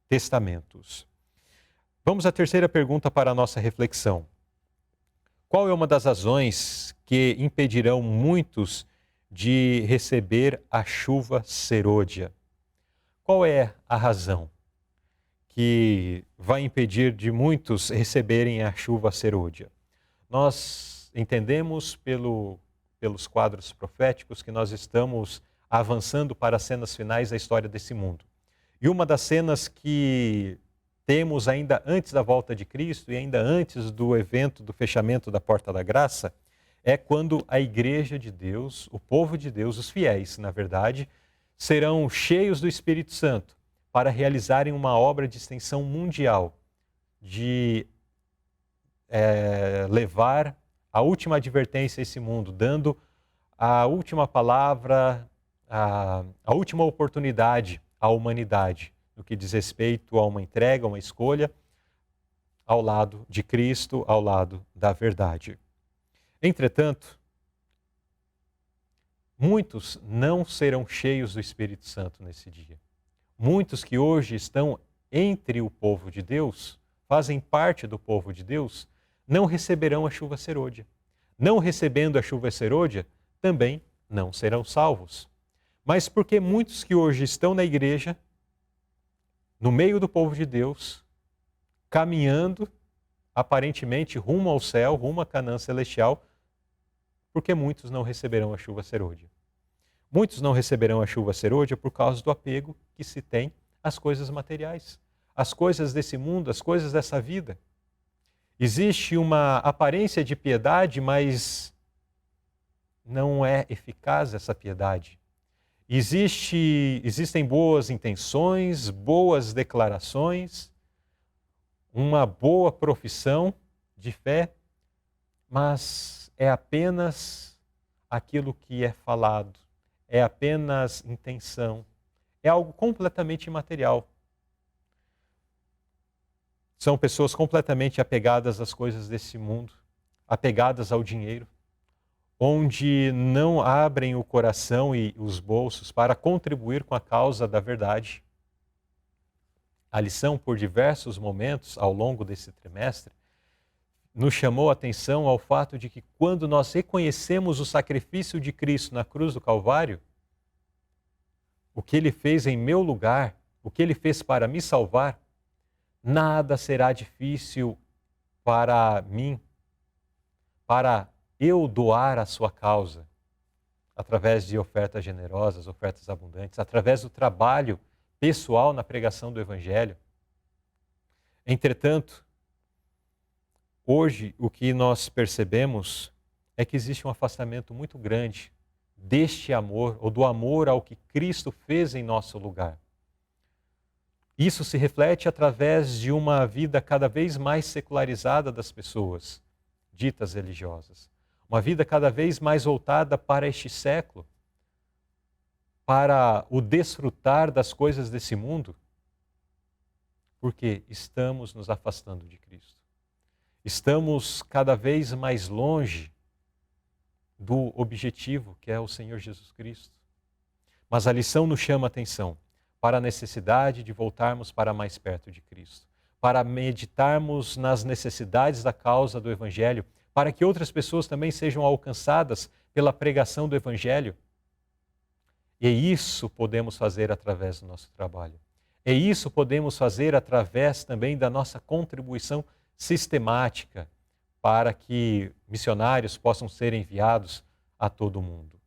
testamentos. Vamos à terceira pergunta para a nossa reflexão. Qual é uma das razões que impedirão muitos de receber a chuva serôdia? Qual é a razão que vai impedir de muitos receberem a chuva serôdia? Nós entendemos pelos quadros proféticos que nós estamos avançando para as cenas finais da história desse mundo. E uma das cenas que temos ainda antes da volta de Cristo e ainda antes do evento do fechamento da Porta da Graça, é quando a Igreja de Deus, o povo de Deus, os fiéis, na verdade, serão cheios do Espírito Santo para realizarem uma obra de extensão mundial, de levar a última advertência a esse mundo, dando a última palavra, a última oportunidade à humanidade, no que diz respeito a uma entrega, uma escolha, ao lado de Cristo, ao lado da verdade. Entretanto, muitos não serão cheios do Espírito Santo nesse dia. Muitos que hoje estão entre o povo de Deus, fazem parte do povo de Deus, não receberão a chuva serôdia. Não recebendo a chuva serôdia, também não serão salvos. Mas porque muitos que hoje estão na igreja, no meio do povo de Deus, caminhando aparentemente rumo ao céu, rumo à Canaã celestial, porque muitos não receberão a chuva serôdia. Muitos não receberão a chuva serôdia por causa do apego que se tem às coisas materiais, às coisas desse mundo, às coisas dessa vida. Existe uma aparência de piedade, mas não é eficaz essa piedade. Existem boas intenções, boas declarações, uma boa profissão de fé, mas é apenas aquilo que é falado, é apenas intenção, é algo completamente imaterial. São pessoas completamente apegadas às coisas desse mundo, apegadas ao dinheiro, onde não abrem o coração e os bolsos para contribuir com a causa da verdade. A lição, por diversos momentos ao longo desse trimestre, nos chamou a atenção ao fato de que quando nós reconhecemos o sacrifício de Cristo na cruz do Calvário, o que Ele fez em meu lugar, o que Ele fez para me salvar, nada será difícil para mim, para eu doar a sua causa, através de ofertas generosas, ofertas abundantes, através do trabalho pessoal na pregação do Evangelho. Entretanto, hoje o que nós percebemos é que existe um afastamento muito grande deste amor, ou do amor ao que Cristo fez em nosso lugar. Isso se reflete através de uma vida cada vez mais secularizada das pessoas, ditas religiosas. Uma vida cada vez mais voltada para este século, para o desfrutar das coisas desse mundo, porque estamos nos afastando de Cristo. Estamos cada vez mais longe do objetivo, que é o Senhor Jesus Cristo. Mas a lição nos chama a atenção para a necessidade de voltarmos para mais perto de Cristo, para meditarmos nas necessidades da causa do Evangelho, para que outras pessoas também sejam alcançadas pela pregação do Evangelho. E isso podemos fazer através do nosso trabalho. E isso podemos fazer através também da nossa contribuição sistemática para que missionários possam ser enviados a todo o mundo.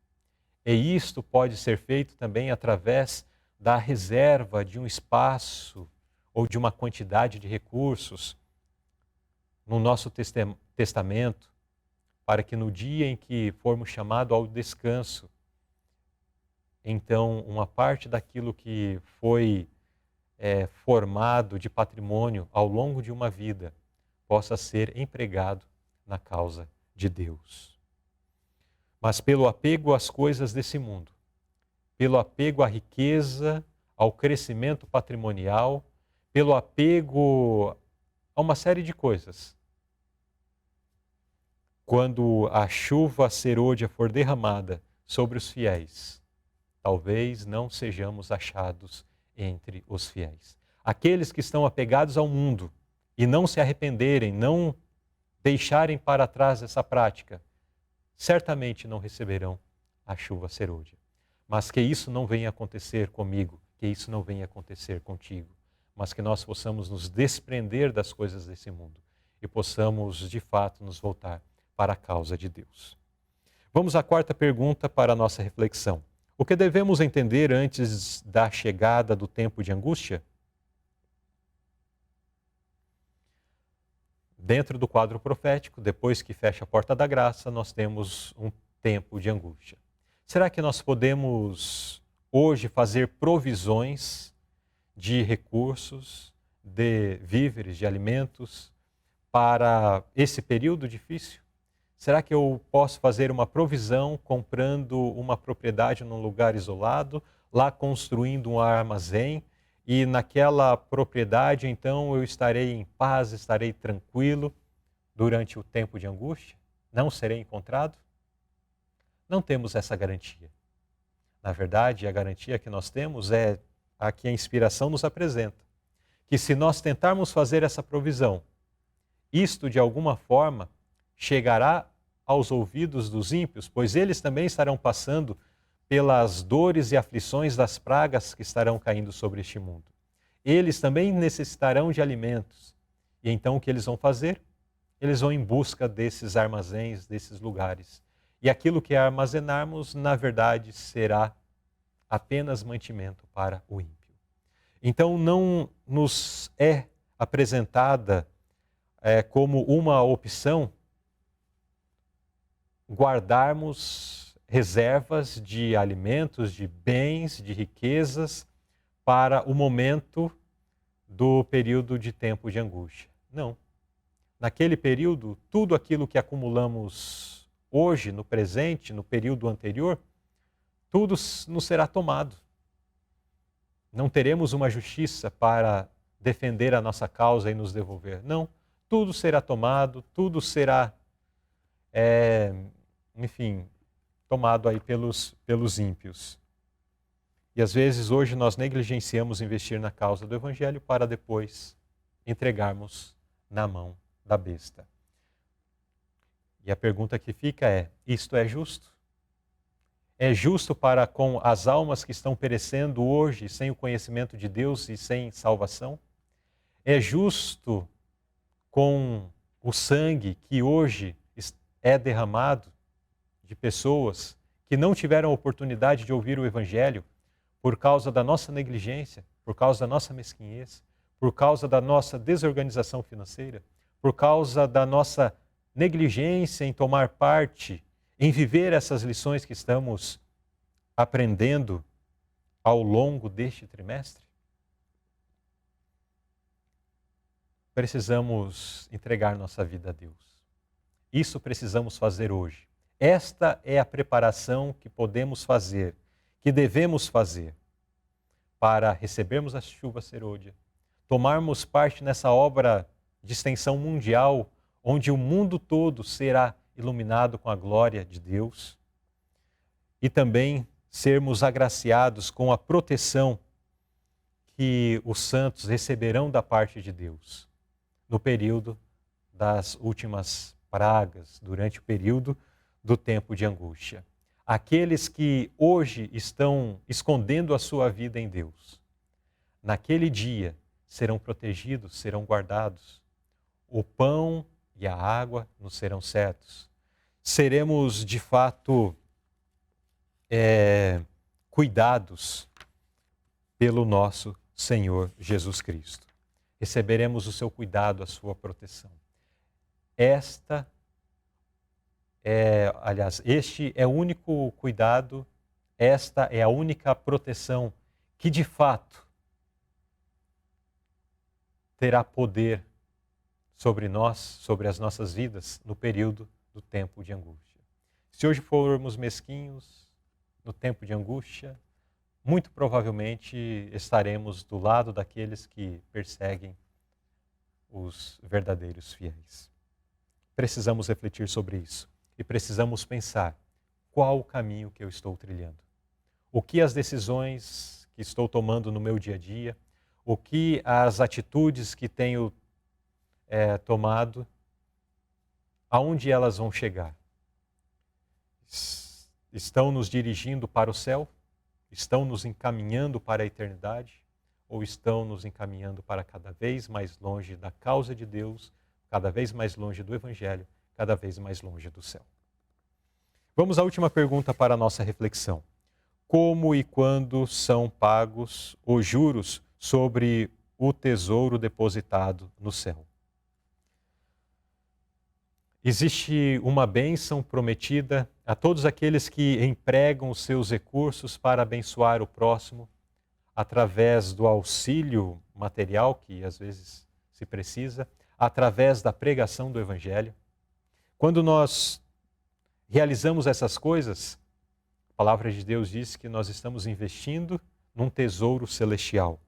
E isto pode ser feito também através da reserva de um espaço ou de uma quantidade de recursos no nosso testamento, para que no dia em que formos chamados ao descanso, então uma parte daquilo que foi formado de patrimônio ao longo de uma vida possa ser empregado na causa de Deus. Mas pelo apego às coisas desse mundo, pelo apego à riqueza, ao crescimento patrimonial, pelo apego a uma série de coisas, quando a chuva serôdia for derramada sobre os fiéis, talvez não sejamos achados entre os fiéis. Aqueles que estão apegados ao mundo e não se arrependerem, não deixarem para trás essa prática, certamente não receberão a chuva serôdia. Mas que isso não venha acontecer comigo, que isso não venha acontecer contigo, mas que nós possamos nos desprender das coisas desse mundo e possamos, de fato, nos voltar para a causa de Deus. Vamos à quarta pergunta para a nossa reflexão. O que devemos entender antes da chegada do tempo de angústia? Dentro do quadro profético, depois que fecha a porta da graça, nós temos um tempo de angústia. Será que nós podemos hoje fazer provisões de recursos, de víveres, de alimentos para esse período difícil? Será que eu posso fazer uma provisão comprando uma propriedade num lugar isolado, lá construindo um armazém, e naquela propriedade então eu estarei em paz, estarei tranquilo durante o tempo de angústia? Não serei encontrado? Não temos essa garantia. Na verdade, a garantia que nós temos é a que a inspiração nos apresenta, que se nós tentarmos fazer essa provisão, isto de alguma forma chegará aos ouvidos dos ímpios, pois eles também estarão passando pelas dores e aflições das pragas que estarão caindo sobre este mundo. Eles também necessitarão de alimentos. E então o que eles vão fazer? Eles vão em busca desses armazéns, desses lugares. E aquilo que armazenarmos, na verdade, será apenas mantimento para o ímpio. Então não nos é apresentada como uma opção guardarmos reservas de alimentos, de bens, de riquezas para o momento do período de tempo de angústia. Não. Naquele período, tudo aquilo que acumulamos hoje, no presente, no período anterior, tudo nos será tomado. Não teremos uma justiça para defender a nossa causa e nos devolver. Não. Tudo será tomado, tudo será tomado aí pelos ímpios. E às vezes hoje nós negligenciamos investir na causa do Evangelho para depois entregarmos na mão da besta. E a pergunta que fica é: isto é justo? É justo para com as almas que estão perecendo hoje sem o conhecimento de Deus e sem salvação? É justo com o sangue que hoje é derramado de pessoas que não tiveram a oportunidade de ouvir o Evangelho por causa da nossa negligência, por causa da nossa mesquinhez, por causa da nossa desorganização financeira, por causa da nossa negligência em tomar parte, em viver essas lições que estamos aprendendo ao longo deste trimestre? Precisamos entregar nossa vida a Deus. Isso precisamos fazer hoje. Esta é a preparação que podemos fazer, que devemos fazer, para recebermos a chuva serôdia, tomarmos parte nessa obra de extensão mundial, onde o mundo todo será iluminado com a glória de Deus, e também sermos agraciados com a proteção que os santos receberão da parte de Deus no período das últimas pragas, durante o período do tempo de angústia. Aqueles que hoje estão escondendo a sua vida em Deus, naquele dia serão protegidos, serão guardados. O pão e a água nos serão certos. Seremos, de fato, cuidados pelo nosso Senhor Jesus Cristo. Receberemos o seu cuidado, a sua proteção. Este é o único cuidado, esta é a única proteção que de fato terá poder sobre nós, sobre as nossas vidas, no período do tempo de angústia. Se hoje formos mesquinhos no tempo de angústia, muito provavelmente estaremos do lado daqueles que perseguem os verdadeiros fiéis. Precisamos refletir sobre isso e precisamos pensar qual o caminho que eu estou trilhando. O que as decisões que estou tomando no meu dia a dia, o que as atitudes que tenho tomado, aonde elas vão chegar? Estão nos dirigindo para o céu? Estão nos encaminhando para a eternidade? Ou estão nos encaminhando para cada vez mais longe da causa de Deus, cada vez mais longe do Evangelho, cada vez mais longe do céu? Vamos à última pergunta para a nossa reflexão. Como e quando são pagos os juros sobre o tesouro depositado no céu? Existe uma bênção prometida a todos aqueles que empregam os seus recursos para abençoar o próximo através do auxílio material que às vezes se precisa, através da pregação do Evangelho. Quando nós realizamos essas coisas, a palavra de Deus diz que nós estamos investindo num tesouro celestial.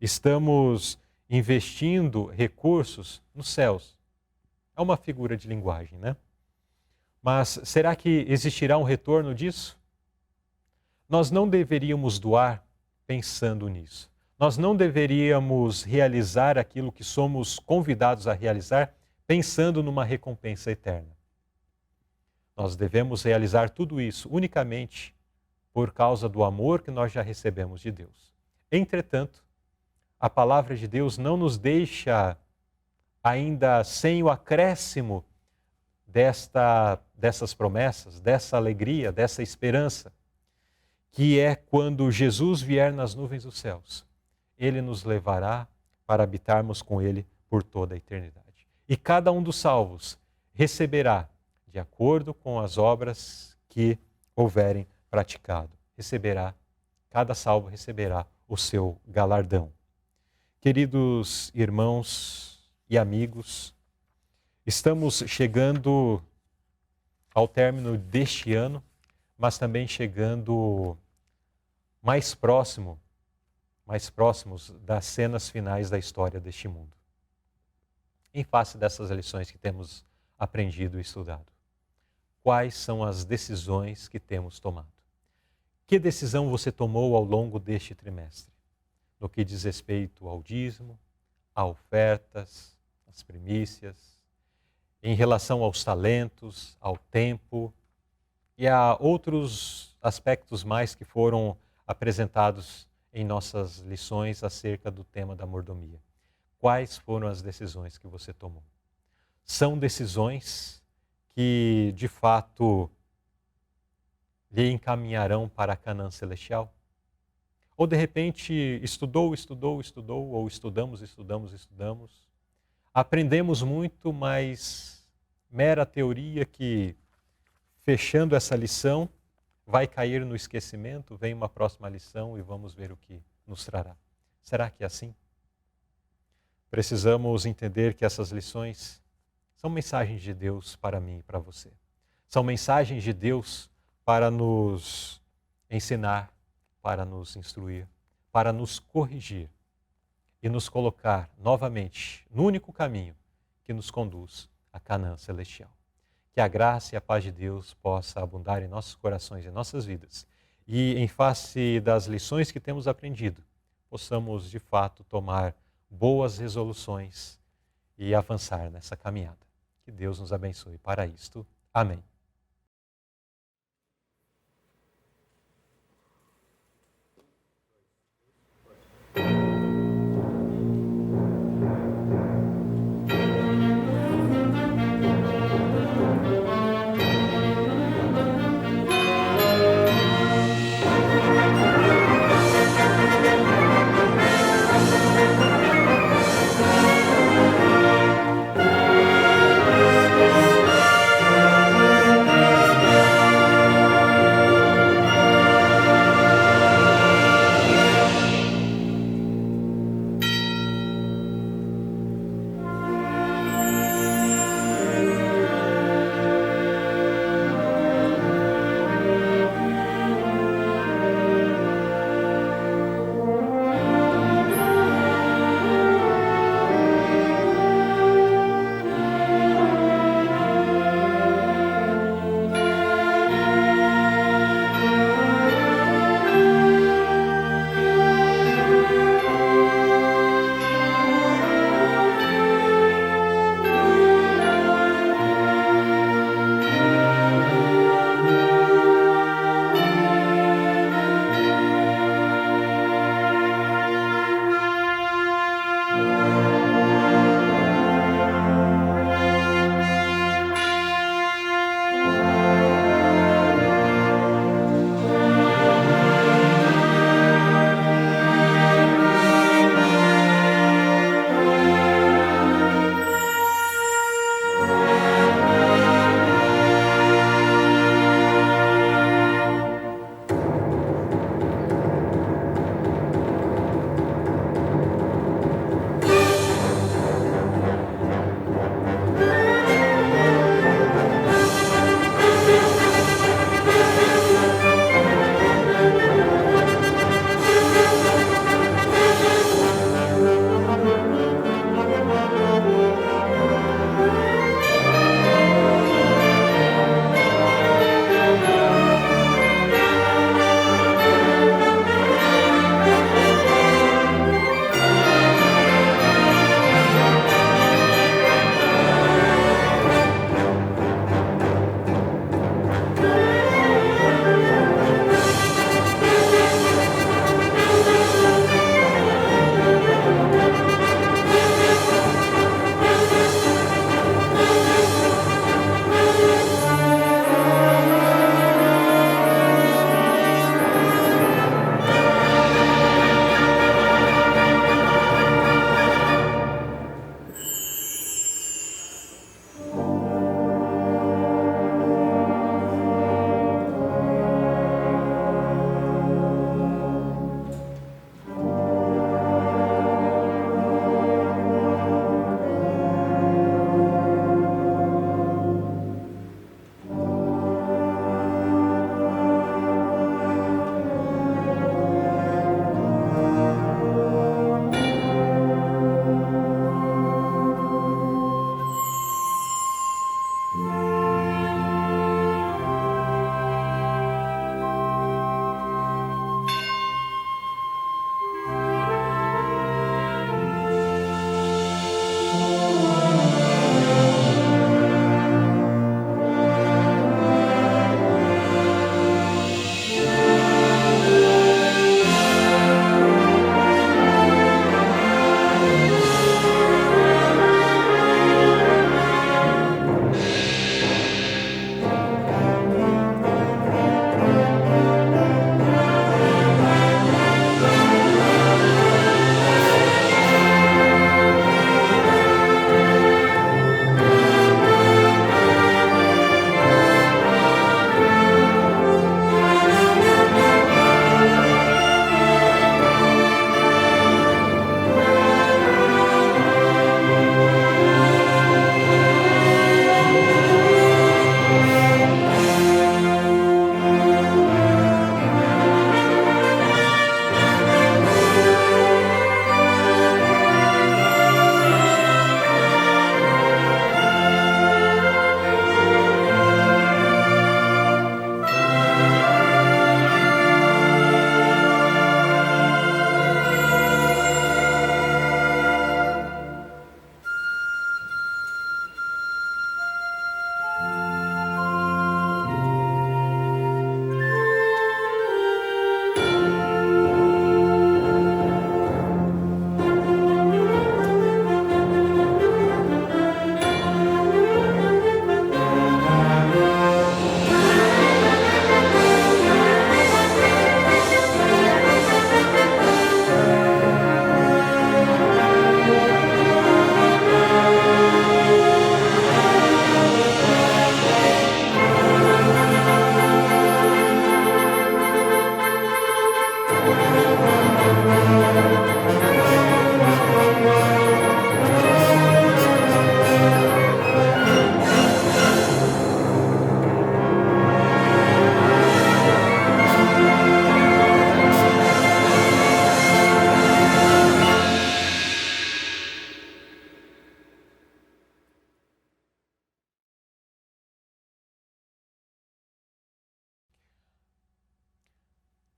Estamos investindo recursos nos céus. É uma figura de linguagem, né? Mas será que existirá um retorno disso? Nós não deveríamos doar pensando nisso. Nós não deveríamos realizar aquilo que somos convidados a realizar pensando numa recompensa eterna. Nós devemos realizar tudo isso unicamente por causa do amor que nós já recebemos de Deus. Entretanto, a palavra de Deus não nos deixa ainda sem o acréscimo dessas promessas, dessa alegria, dessa esperança, que é quando Jesus vier nas nuvens dos céus, Ele nos levará para habitarmos com Ele por toda a eternidade. E cada um dos salvos receberá, de acordo com as obras que houverem praticado, cada salvo receberá o seu galardão. Queridos irmãos e amigos, estamos chegando ao término deste ano, mas também chegando mais próximos das cenas finais da história deste mundo. Em face dessas lições que temos aprendido e estudado, quais são as decisões que temos tomado? Que decisão você tomou ao longo deste trimestre? No que diz respeito ao dízimo, a ofertas, às primícias, em relação aos talentos, ao tempo e a outros aspectos mais que foram apresentados em nossas lições acerca do tema da mordomia. Quais foram as decisões que você tomou? São decisões que, de fato, lhe encaminharão para a Canaã celestial? Ou, de repente, estudou, ou estudamos, aprendemos muito, mas mera teoria que, fechando essa lição, vai cair no esquecimento, vem uma próxima lição e vamos ver o que nos trará. Será que é assim? Precisamos entender que essas lições são mensagens de Deus para mim e para você. São mensagens de Deus para nos ensinar, para nos instruir, para nos corrigir e nos colocar novamente no único caminho que nos conduz à Canaã celestial. Que a graça e a paz de Deus possa abundar em nossos corações e nossas vidas. E em face das lições que temos aprendido, possamos de fato tomar boas resoluções e avançar nessa caminhada. Que Deus nos abençoe para isto. Amém.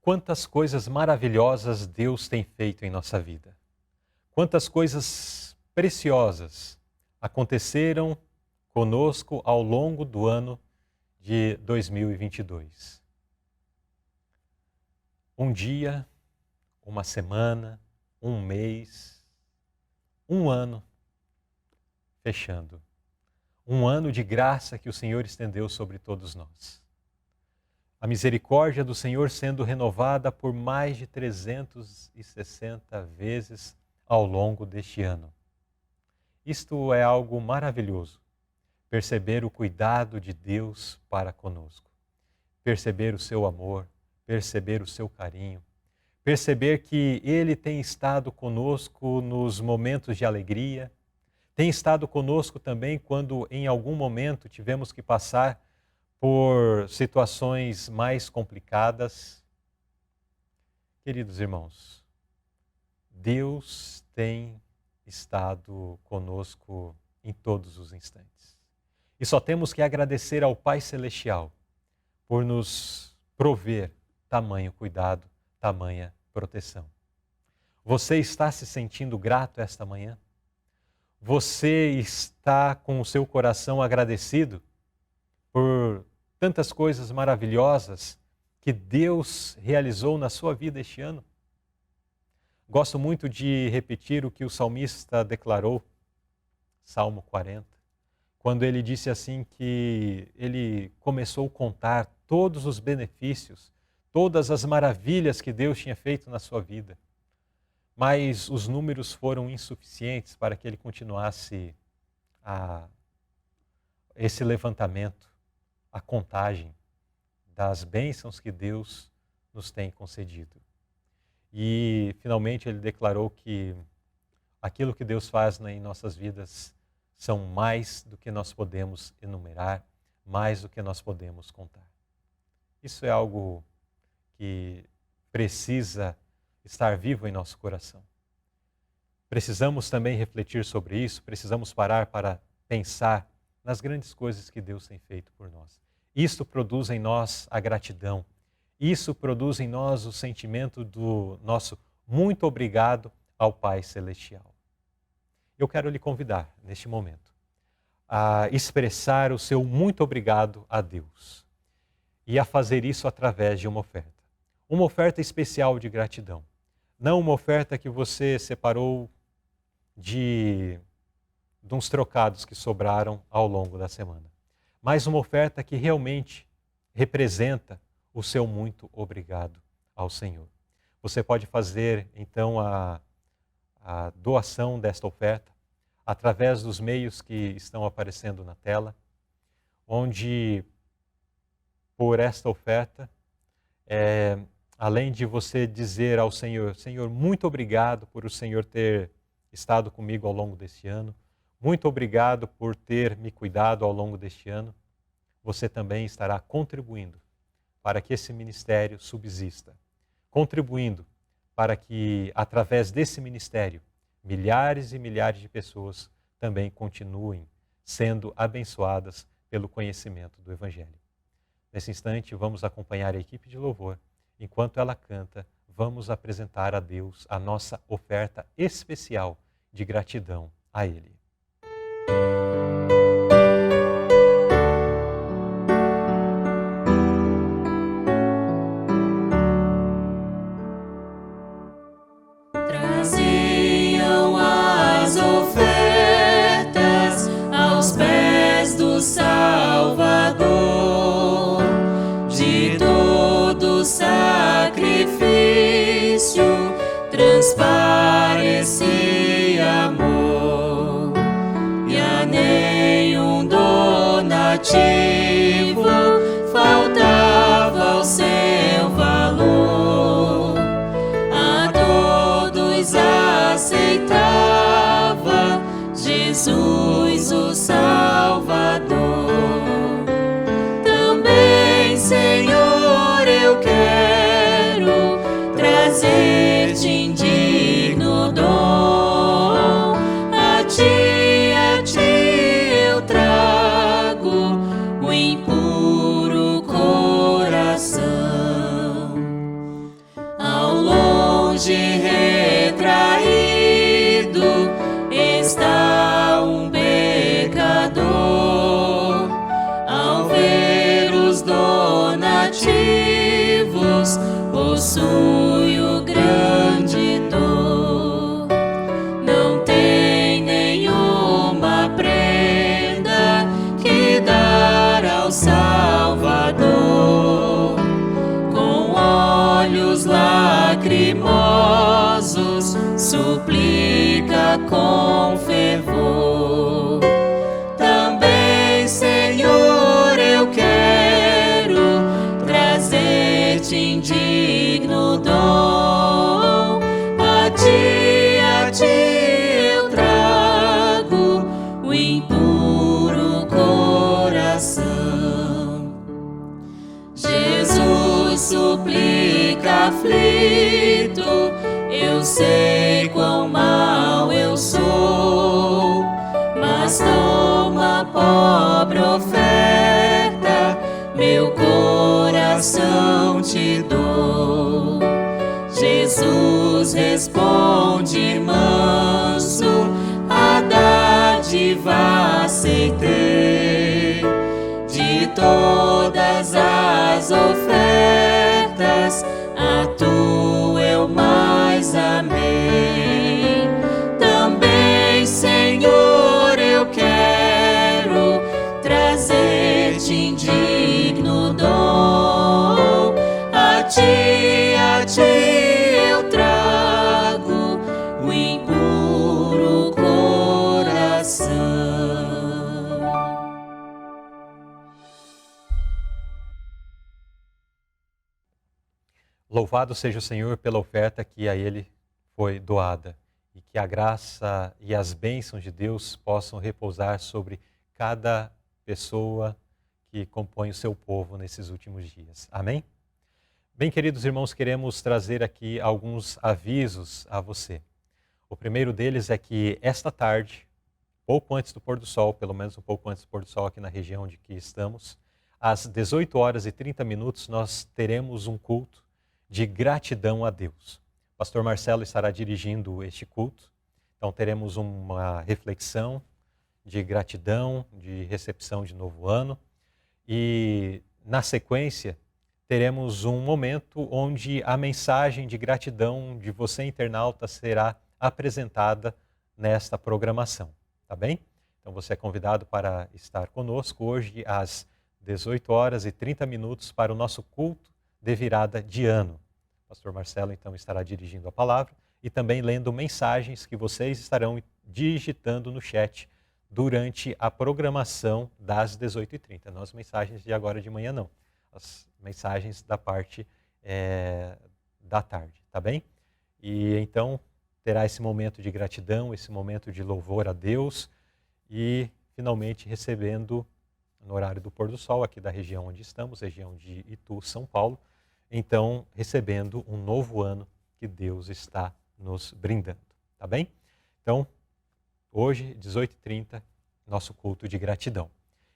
quantas coisas maravilhosas Deus tem feito em nossa vida. Quantas coisas preciosas aconteceram conosco ao longo do ano de 2022. Um dia, uma semana, um mês, um ano fechando. Um ano de graça que o Senhor estendeu sobre todos nós. A misericórdia do Senhor sendo renovada por mais de 360 vezes ao longo deste ano. Isto é algo maravilhoso, perceber o cuidado de Deus para conosco, perceber o seu amor, perceber o seu carinho, perceber que Ele tem estado conosco nos momentos de alegria, tem estado conosco também quando em algum momento tivemos que passar por situações mais complicadas. Queridos irmãos, Deus tem estado conosco em todos os instantes. E só temos que agradecer ao Pai Celestial por nos prover tamanho cuidado, tamanha proteção. Você está se sentindo grato esta manhã? Você está com o seu coração agradecido por tantas coisas maravilhosas que Deus realizou na sua vida este ano? Gosto muito de repetir o que o salmista declarou, Salmo 40, quando ele disse assim que ele começou a contar todos os benefícios, todas as maravilhas que Deus tinha feito na sua vida. Mas os números foram insuficientes para que ele continuasse esse levantamento, a contagem das bênçãos que Deus nos tem concedido. E finalmente ele declarou que aquilo que Deus faz em nossas vidas são mais do que nós podemos enumerar, mais do que nós podemos contar. Isso é algo que precisa estar vivo em nosso coração. Precisamos também refletir sobre isso, precisamos parar para pensar nas grandes coisas que Deus tem feito por nós. Isto produz em nós a gratidão, isso produz em nós o sentimento do nosso muito obrigado ao Pai Celestial. Eu quero lhe convidar, neste momento, a expressar o seu muito obrigado a Deus e a fazer isso através de uma oferta especial de gratidão. Não uma oferta que você separou de uns trocados que sobraram ao longo da semana, mas uma oferta que realmente representa o seu muito obrigado ao Senhor. Você pode fazer, então, a doação desta oferta através dos meios que estão aparecendo na tela, onde, por esta oferta, além de você dizer ao Senhor, Senhor, muito obrigado por o Senhor ter estado comigo ao longo deste ano, muito obrigado por ter me cuidado ao longo deste ano, você também estará contribuindo para que esse ministério subsista, contribuindo para que, através desse ministério, milhares e milhares de pessoas também continuem sendo abençoadas pelo conhecimento do Evangelho. Nesse instante, vamos acompanhar a equipe de louvor. Enquanto ela canta, vamos apresentar a Deus a nossa oferta especial de gratidão a Ele. Traziam as ofertas aos pés do Salvador, de todo sacrifício transparecia amor, e a nenhum donativo faltava o seu valor. A todos aceitava Jesus o Salvador. Também, Senhor, eu quero trazer-te indigno dom. A ti eu trago o impuro coração. suplica com fervor. Também, Senhor, eu quero trazer-te indigno dom. A ti eu trago o impuro coração. Jesus suplica aflito, eu sei quão mal eu sou, mas toma, pobre oferta, meu coração te dou. Jesus responde manso, a dádiva aceitei. De todas as ofertas, a tua eu mais amei. Também, Senhor, eu quero trazer-te indigno dom. A ti eu trago o impuro coração. Louvado seja o Senhor pela oferta que a Ele foi doada e que a graça e as bênçãos de Deus possam repousar sobre cada pessoa que compõe o seu povo nesses últimos dias. Amém? Bem, queridos irmãos, queremos trazer aqui alguns avisos a você. O primeiro deles é que esta tarde, pouco antes do pôr do sol, pelo menos um pouco antes do pôr do sol aqui na região onde que estamos, às 18h30, nós teremos um culto de gratidão a Deus. O pastor Marcelo estará dirigindo este culto, então teremos uma reflexão de gratidão, de recepção de novo ano, e na sequência teremos um momento onde a mensagem de gratidão de você, internauta, será apresentada nesta programação, tá bem? Então você é convidado para estar conosco hoje às 18h30 para o nosso culto de virada de ano. O pastor Marcelo então estará dirigindo a palavra e também lendo mensagens que vocês estarão digitando no chat durante a programação das 18h30. Não as mensagens de agora de manhã não, as mensagens da parte da tarde, tá bem? E então terá esse momento de gratidão, esse momento de louvor a Deus e finalmente recebendo no horário do pôr do sol aqui da região onde estamos, região de Itu, São Paulo, então recebendo um novo ano que Deus está nos brindando, tá bem? Então, hoje, 18h30, nosso culto de gratidão.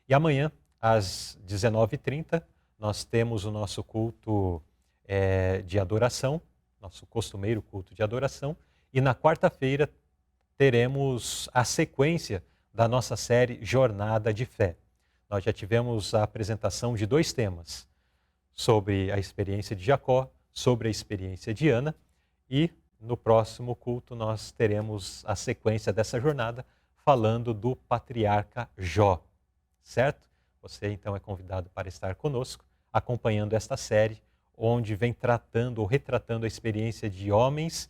E amanhã, às 19h30, nós temos o nosso culto de adoração, nosso costumeiro culto de adoração, e na quarta-feira teremos a sequência da nossa série Jornada de Fé. Nós já tivemos a apresentação de 2 temas, sobre a experiência de Jacó, sobre a experiência de Ana, e no próximo culto nós teremos a sequência dessa jornada falando do patriarca Jó, certo? Você então é convidado para estar conosco, acompanhando esta série, onde vem tratando ou retratando a experiência de homens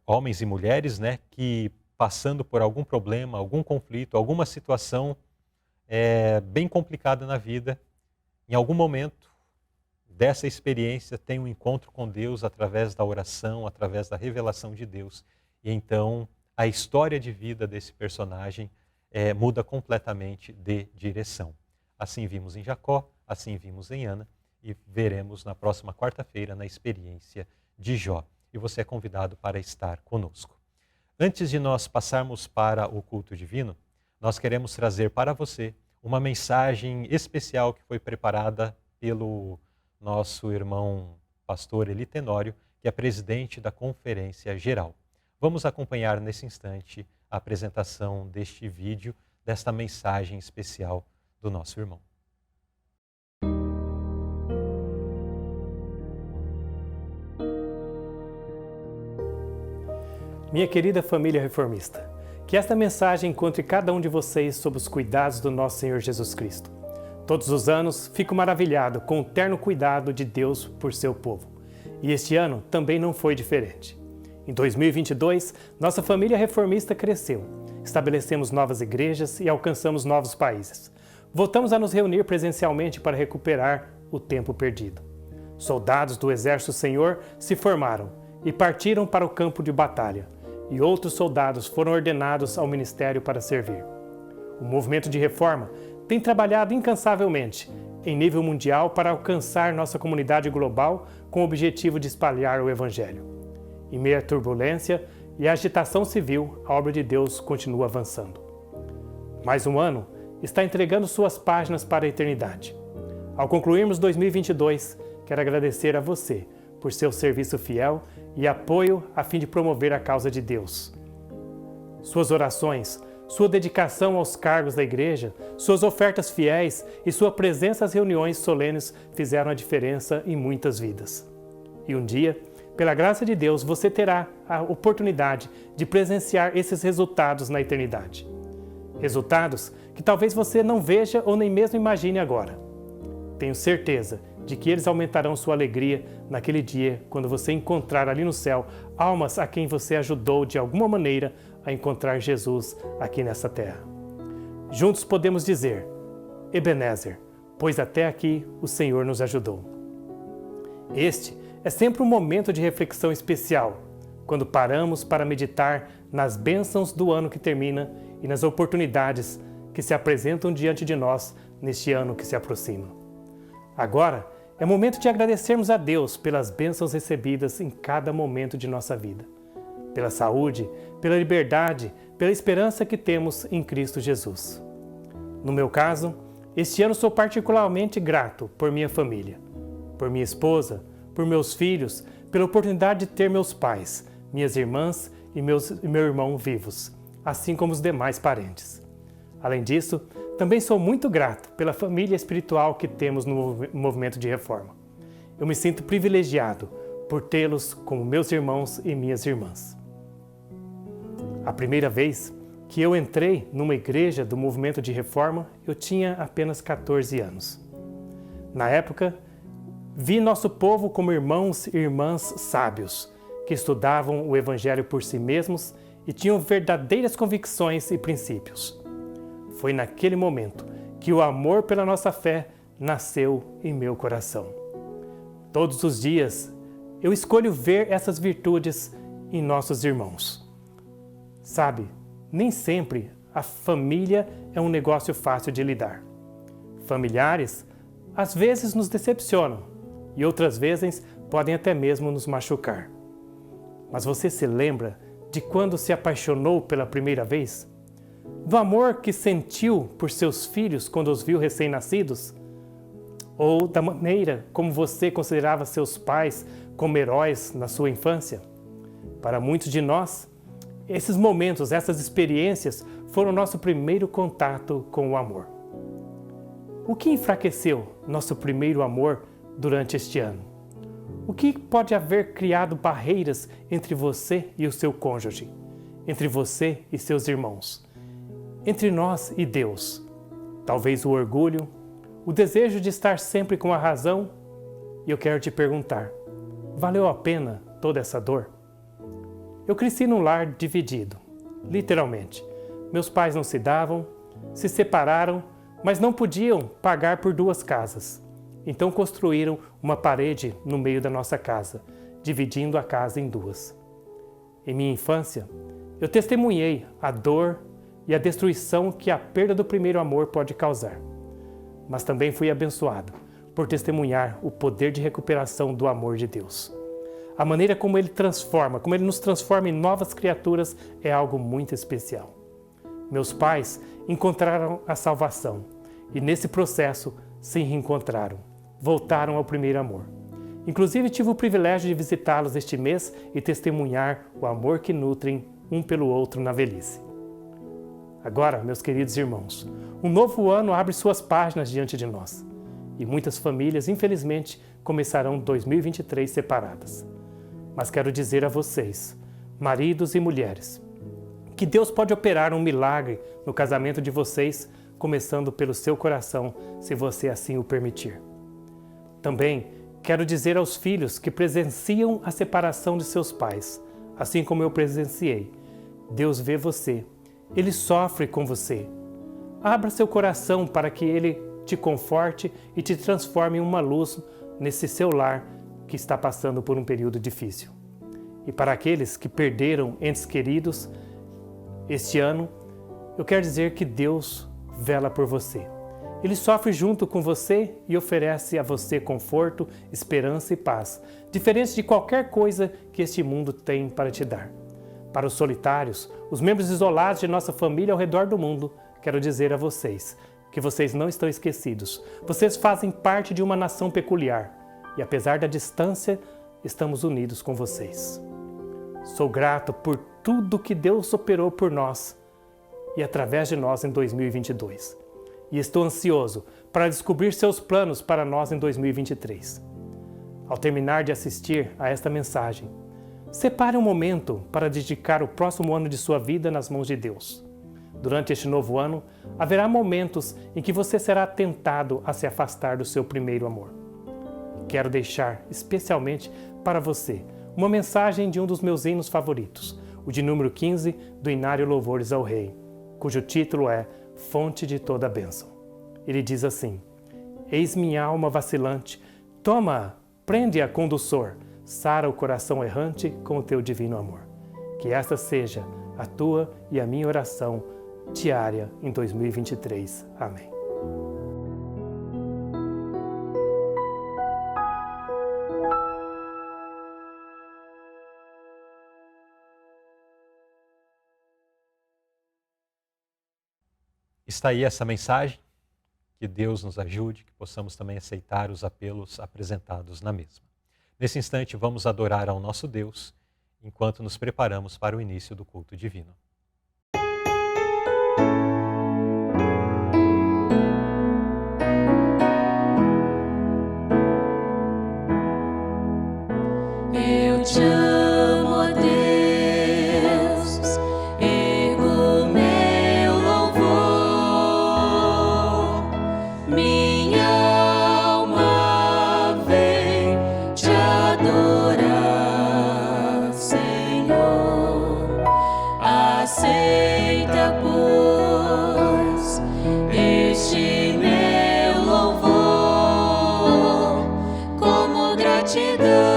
homens e mulheres, né, que passando por algum problema, algum conflito, alguma situação bem complicada na vida, em algum momento dessa experiência tem um encontro com Deus através da oração, através da revelação de Deus. E então a história de vida desse personagem muda completamente de direção. Assim vimos em Jacó, assim vimos em Ana e veremos na próxima quarta-feira na experiência de Jó. E você é convidado para estar conosco. Antes de nós passarmos para o culto divino, nós queremos trazer para você uma mensagem especial que foi preparada pelo nosso irmão pastor Eli Tenório, que é presidente da Conferência Geral. Vamos acompanhar nesse instante a apresentação deste vídeo, desta mensagem especial do nosso irmão. Minha querida família reformista, que esta mensagem encontre cada um de vocês sob os cuidados do nosso Senhor Jesus Cristo. Todos os anos fico maravilhado com o terno cuidado de Deus por seu povo. E este ano também não foi diferente. Em 2022, nossa família reformista cresceu. Estabelecemos novas igrejas e alcançamos novos países. Voltamos a nos reunir presencialmente para recuperar o tempo perdido. Soldados do Exército do Senhor se formaram e partiram para o campo de batalha, e outros soldados foram ordenados ao ministério para servir. O movimento de reforma tem trabalhado incansavelmente em nível mundial para alcançar nossa comunidade global com o objetivo de espalhar o Evangelho. Em meio à turbulência e à agitação civil, a obra de Deus continua avançando. Mais um ano está entregando suas páginas para a eternidade. Ao concluirmos 2022, quero agradecer a você por seu serviço fiel e apoio a fim de promover a causa de Deus. Suas orações, sua dedicação aos cargos da igreja, suas ofertas fiéis e sua presença às reuniões solenes fizeram a diferença em muitas vidas. E um dia, pela graça de Deus, você terá a oportunidade de presenciar esses resultados na eternidade. Resultados que talvez você não veja ou nem mesmo imagine agora. Tenho certeza de que eles aumentarão sua alegria naquele dia quando você encontrar ali no céu almas a quem você ajudou de alguma maneira a encontrar Jesus aqui nessa terra. Juntos podemos dizer, Ebenezer, pois até aqui o Senhor nos ajudou. Este é sempre um momento de reflexão especial, quando paramos para meditar nas bênçãos do ano que termina e nas oportunidades que se apresentam diante de nós neste ano que se aproxima. Agora é momento de agradecermos a Deus pelas bênçãos recebidas em cada momento de nossa vida, pela saúde, pela liberdade, pela esperança que temos em Cristo Jesus. No meu caso, este ano sou particularmente grato por minha família, por minha esposa, por meus filhos, pela oportunidade de ter meus pais, minhas irmãs e meu irmão vivos, assim como os demais parentes. Além disso, também sou muito grato pela família espiritual que temos no movimento de reforma. Eu me sinto privilegiado por tê-los como meus irmãos e minhas irmãs. A primeira vez que eu entrei numa igreja do movimento de reforma, eu tinha apenas 14 anos. Na época, vi nosso povo como irmãos e irmãs sábios, que estudavam o Evangelho por si mesmos e tinham verdadeiras convicções e princípios. Foi naquele momento que o amor pela nossa fé nasceu em meu coração. Todos os dias, eu escolho ver essas virtudes em nossos irmãos. Sabe, nem sempre a família é um negócio fácil de lidar. Familiares, às vezes, nos decepcionam e outras vezes podem até mesmo nos machucar. Mas você se lembra de quando se apaixonou pela primeira vez? Do amor que sentiu por seus filhos quando os viu recém-nascidos? Ou da maneira como você considerava seus pais como heróis na sua infância? Para muitos de nós, esses momentos, essas experiências foram o nosso primeiro contato com o amor. O que enfraqueceu nosso primeiro amor durante este ano? O que pode haver criado barreiras entre você e o seu cônjuge, entre você e seus irmãos, entre nós e Deus? Talvez o orgulho, o desejo de estar sempre com a razão? E eu quero te perguntar, valeu a pena toda essa dor? Eu cresci num lar dividido, literalmente. Meus pais não se davam, se separaram, mas não podiam pagar por duas casas. Então construíram uma parede no meio da nossa casa, dividindo a casa em duas. Em minha infância, eu testemunhei a dor e a destruição que a perda do primeiro amor pode causar. Mas também fui abençoado por testemunhar o poder de recuperação do amor de Deus. A maneira como Ele transforma, como Ele nos transforma em novas criaturas é algo muito especial. Meus pais encontraram a salvação e nesse processo se reencontraram, voltaram ao primeiro amor. Inclusive tive o privilégio de visitá-los este mês e testemunhar o amor que nutrem um pelo outro na velhice. Agora, meus queridos irmãos, um novo ano abre suas páginas diante de nós e muitas famílias, infelizmente, começarão 2023 separadas. Mas quero dizer a vocês, maridos e mulheres, que Deus pode operar um milagre no casamento de vocês, começando pelo seu coração, se você assim o permitir. Também quero dizer aos filhos que presenciam a separação de seus pais, assim como eu presenciei. Deus vê você, Ele sofre com você. Abra seu coração para que Ele te conforte e te transforme em uma luz nesse seu lar que está passando por um período difícil. E para aqueles que perderam entes queridos este ano, eu quero dizer que Deus vela por você. Ele sofre junto com você e oferece a você conforto, esperança e paz, diferente de qualquer coisa que este mundo tem para te dar. Para os solitários, os membros isolados de nossa família ao redor do mundo, quero dizer a vocês que vocês não estão esquecidos. Vocês fazem parte de uma nação peculiar e, apesar da distância, estamos unidos com vocês. Sou grato por tudo que Deus operou por nós e através de nós em 2022. E estou ansioso para descobrir seus planos para nós em 2023. Ao terminar de assistir a esta mensagem, separe um momento para dedicar o próximo ano de sua vida nas mãos de Deus. Durante este novo ano, haverá momentos em que você será tentado a se afastar do seu primeiro amor. Quero deixar especialmente para você uma mensagem de um dos meus hinos favoritos, o de número 15 do Inário Louvores ao Rei, cujo título é Fonte de toda a bênção. Ele diz assim: Eis minha alma vacilante, toma, prende-a com doçor, sara o coração errante com o teu divino amor. Que esta seja a tua e a minha oração diária em 2023. Amém. Está aí essa mensagem, que Deus nos ajude, que possamos também aceitar os apelos apresentados na mesma. Nesse instante, vamos adorar ao nosso Deus, enquanto nos preparamos para o início do culto divino. Eu te amo, ó Deus, ergo meu louvor, minha alma vem te adorar, Senhor. Aceita, pois, este meu louvor como gratidão.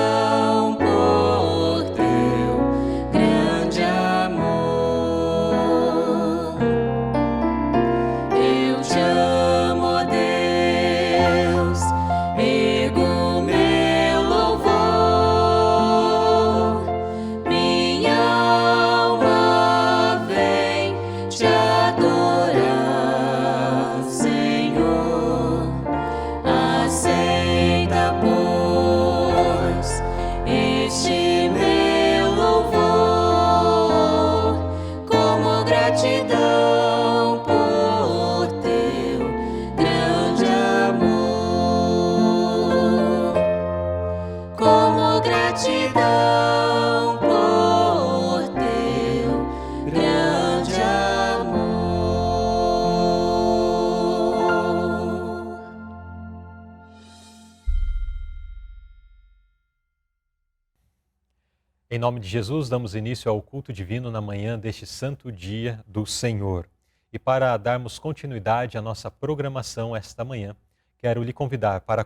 Em nome de Jesus, damos início ao culto divino na manhã deste santo dia do Senhor. E para darmos continuidade à nossa programação esta manhã, quero lhe convidar para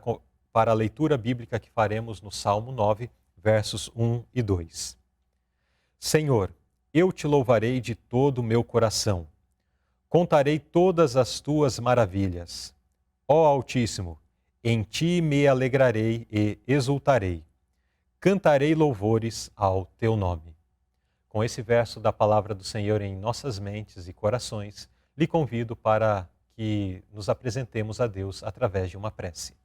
a leitura bíblica que faremos no Salmo 9, versos 1 e 2. Senhor, eu te louvarei de todo o meu coração. Contarei todas as tuas maravilhas. Ó Altíssimo, em ti me alegrarei e exultarei. Cantarei louvores ao teu nome. Com esse verso da palavra do Senhor em nossas mentes e corações, lhe convido para que nos apresentemos a Deus através de uma prece.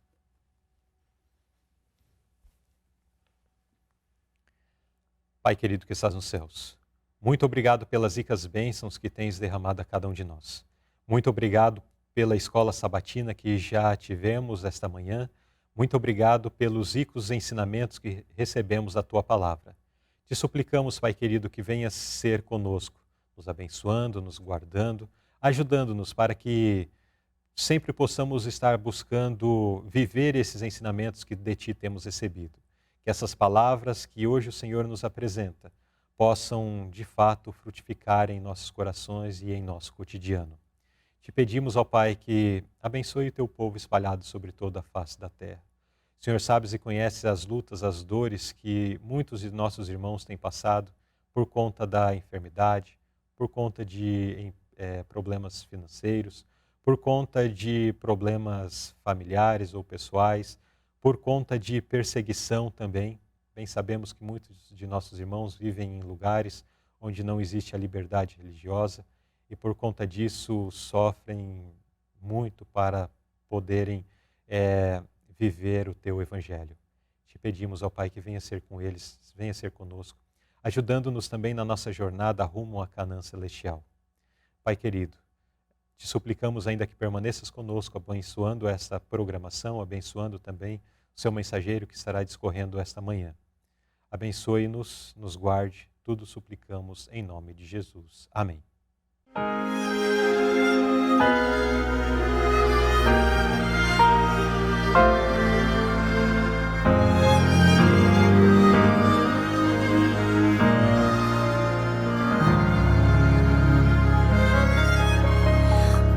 Pai querido que estás nos céus, muito obrigado pelas ricas bênçãos que tens derramado a cada um de nós. Muito obrigado pela escola sabatina que já tivemos esta manhã. Muito obrigado pelos ricos ensinamentos que recebemos da Tua Palavra. Te suplicamos, Pai querido, que venhas ser conosco, nos abençoando, nos guardando, ajudando-nos para que sempre possamos estar buscando viver esses ensinamentos que de Ti temos recebido. Que essas palavras que hoje o Senhor nos apresenta possam de fato frutificar em nossos corações e em nosso cotidiano. Te pedimos, ó Pai, que abençoe o teu povo espalhado sobre toda a face da terra. O Senhor sabes e conheces as lutas, as dores que muitos de nossos irmãos têm passado por conta da enfermidade, por conta de problemas financeiros, por conta de problemas familiares ou pessoais, por conta de perseguição também. Bem sabemos que muitos de nossos irmãos vivem em lugares onde não existe a liberdade religiosa e por conta disso sofrem muito para poderem viver o teu evangelho. Te pedimos, ó Pai, que venha ser com eles, venha ser conosco, ajudando-nos também na nossa jornada rumo à Canaã celestial. Pai querido, te suplicamos ainda que permaneças conosco, abençoando esta programação, abençoando também o seu mensageiro que estará discorrendo esta manhã. Abençoe-nos, nos guarde, tudo suplicamos em nome de Jesus. Amém.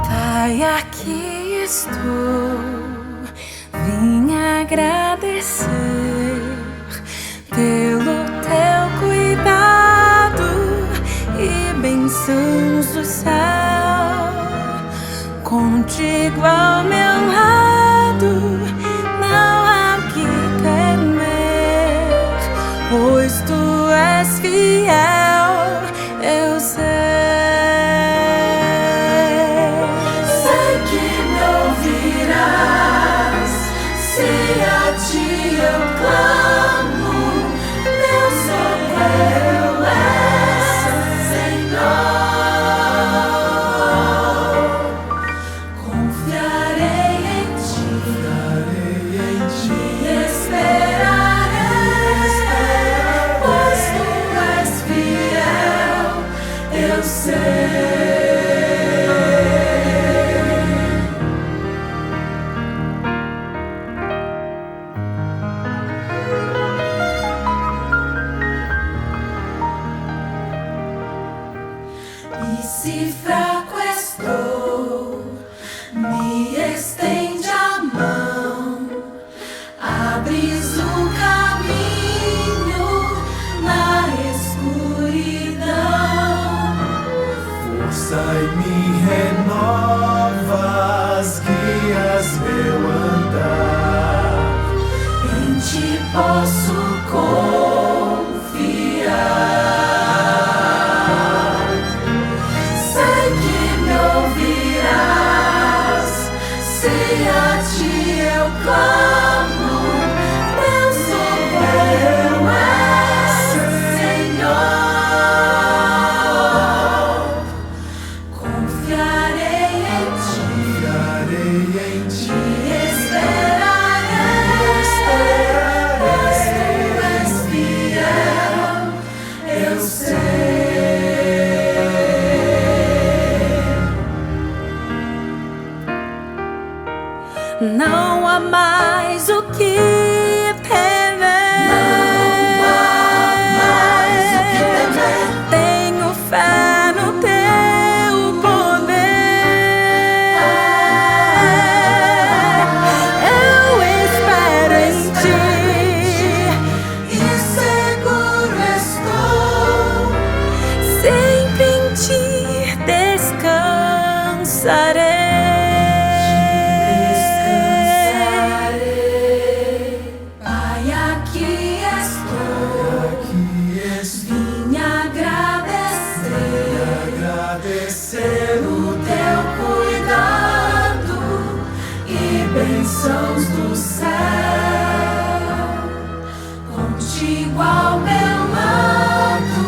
Pai, aqui estou, vim agradecer pelo teu cuidado e bênçãos do céu. Contigo ao meu lado, não há o que temer, pois tu és fiel, eu sei. Sei que me ouvirás, se a ti eu clamo, meu socorro és, Senhor. Confiarei em ti, e esperarei, pois tu és fiel, eu sei. E se fraco estou, me estende a mão, abres o caminho na escuridão. Força e me renovas, guias meu andar. Em ti posso confiar. Sei que me ouvirás, se a ti eu clamo, meu socorro és, Senhor. Confiarei em ti, e esperarei, pois tu és fiel, eu sei. Não há mais o que temer. Não há mais o que temer. Tenho fé no teu poder. Eu espero em ti e seguro estou. Sempre em ti descansarei. Pai, aqui estou, vim agradecer pelo teu cuidado e bênçãos do céu. Contigo ao meu lado,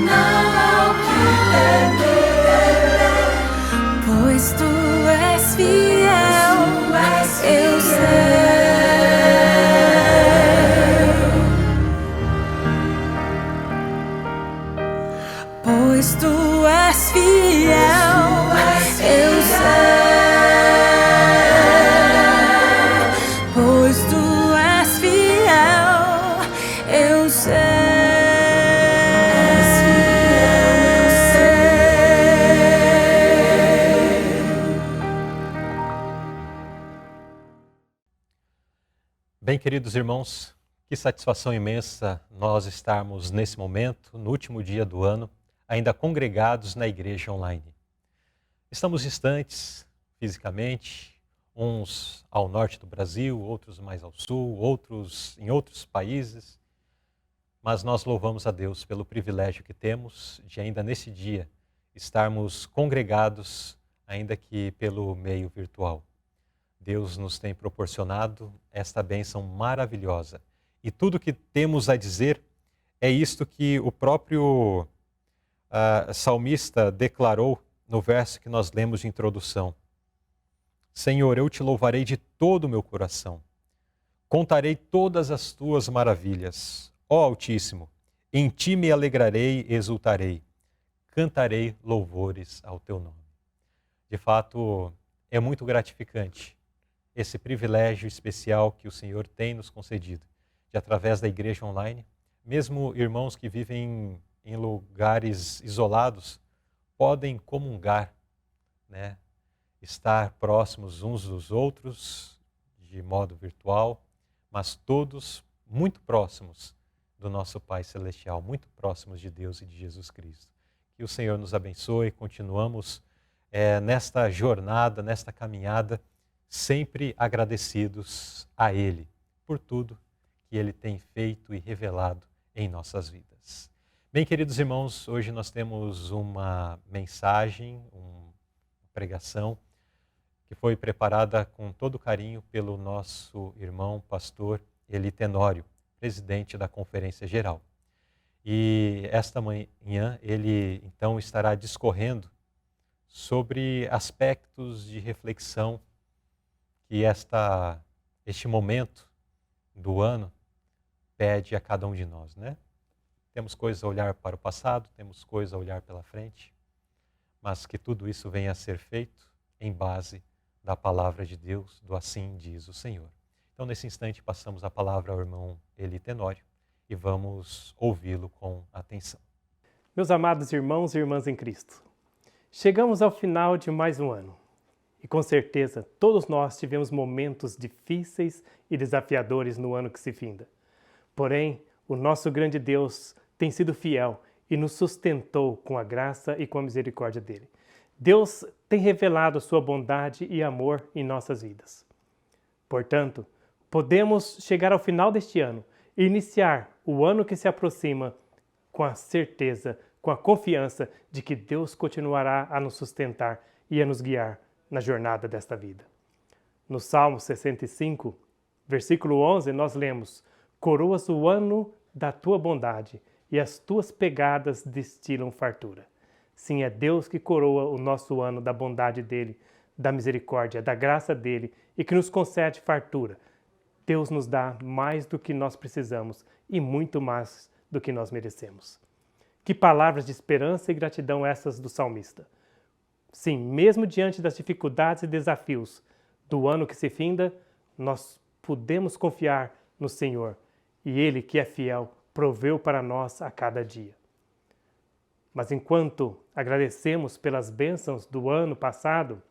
não há o que temer, pois tu és fiel, eu sei. Pois tu és fiel, eu sei. Pois tu és fiel, eu sei. queridos irmãos, que satisfação imensa nós estarmos nesse momento, no último dia do ano, ainda congregados na igreja online. Estamos distantes fisicamente, uns ao norte do Brasil, outros mais ao sul, outros em outros países, mas nós louvamos a Deus pelo privilégio que temos de ainda nesse dia estarmos congregados, ainda que pelo meio virtual. Deus nos tem proporcionado esta bênção maravilhosa. E tudo que temos a dizer é isto que o próprio salmista declarou no verso que nós lemos de introdução. Senhor, eu te louvarei de todo o meu coração. Contarei todas as tuas maravilhas. Ó Altíssimo, em ti me alegrarei e exultarei. Cantarei louvores ao teu nome. De fato, é muito gratificante esse privilégio especial que o Senhor tem nos concedido, de através da igreja online, mesmo irmãos que vivem em lugares isolados, podem comungar, né? Estar próximos uns dos outros, de modo virtual, mas todos muito próximos do nosso Pai Celestial, muito próximos de Deus e de Jesus Cristo. Que o Senhor nos abençoe, continuamos nesta jornada, nesta caminhada, sempre agradecidos a Ele por tudo que Ele tem feito e revelado em nossas vidas. Bem, queridos irmãos, hoje nós temos uma mensagem, uma pregação que foi preparada com todo carinho pelo nosso irmão pastor Eli Tenório, presidente da Conferência Geral. E esta manhã ele então estará discorrendo sobre aspectos de reflexão que este momento do ano pede a cada um de nós, né? Temos coisas a olhar para o passado, temos coisas a olhar pela frente, mas que tudo isso venha a ser feito em base da palavra de Deus, do assim diz o Senhor. Então, nesse instante, passamos a palavra ao irmão Eli Tenório e vamos ouvi-lo com atenção. Meus amados irmãos e irmãs em Cristo, chegamos ao final de mais um ano. E com certeza, todos nós tivemos momentos difíceis e desafiadores no ano que se finda. Porém, o nosso grande Deus tem sido fiel e nos sustentou com a graça e com a misericórdia dele. Deus tem revelado sua bondade e amor em nossas vidas. Portanto, podemos chegar ao final deste ano e iniciar o ano que se aproxima com a certeza, com a confiança de que Deus continuará a nos sustentar e a nos guiar na jornada desta vida. No Salmo 65, versículo 11, nós lemos: Coroas o ano da tua bondade e as tuas pegadas destilam fartura. Sim, é Deus que coroa o nosso ano da bondade dele, da misericórdia, da graça dele e que nos concede fartura. Deus nos dá mais do que nós precisamos e muito mais do que nós merecemos. Que palavras de esperança e gratidão essas do salmista. Sim, mesmo diante das dificuldades e desafios do ano que se finda, nós podemos confiar no Senhor e Ele, que é fiel, proveu para nós a cada dia. Mas enquanto agradecemos pelas bênçãos do ano passado,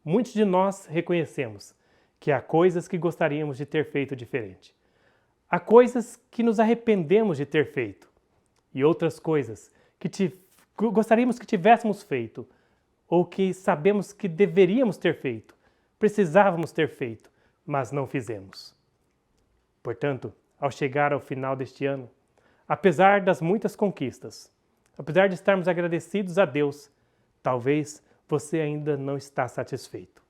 muitos de nós reconhecemos que há coisas que gostaríamos de ter feito diferente. Há coisas que nos arrependemos de ter feito e outras coisas que gostaríamos que tivéssemos feito ou que sabemos que deveríamos ter feito, precisávamos ter feito, mas não fizemos. Portanto, ao chegar ao final deste ano, apesar das muitas conquistas, apesar de estarmos agradecidos a Deus, talvez você ainda não está satisfeito.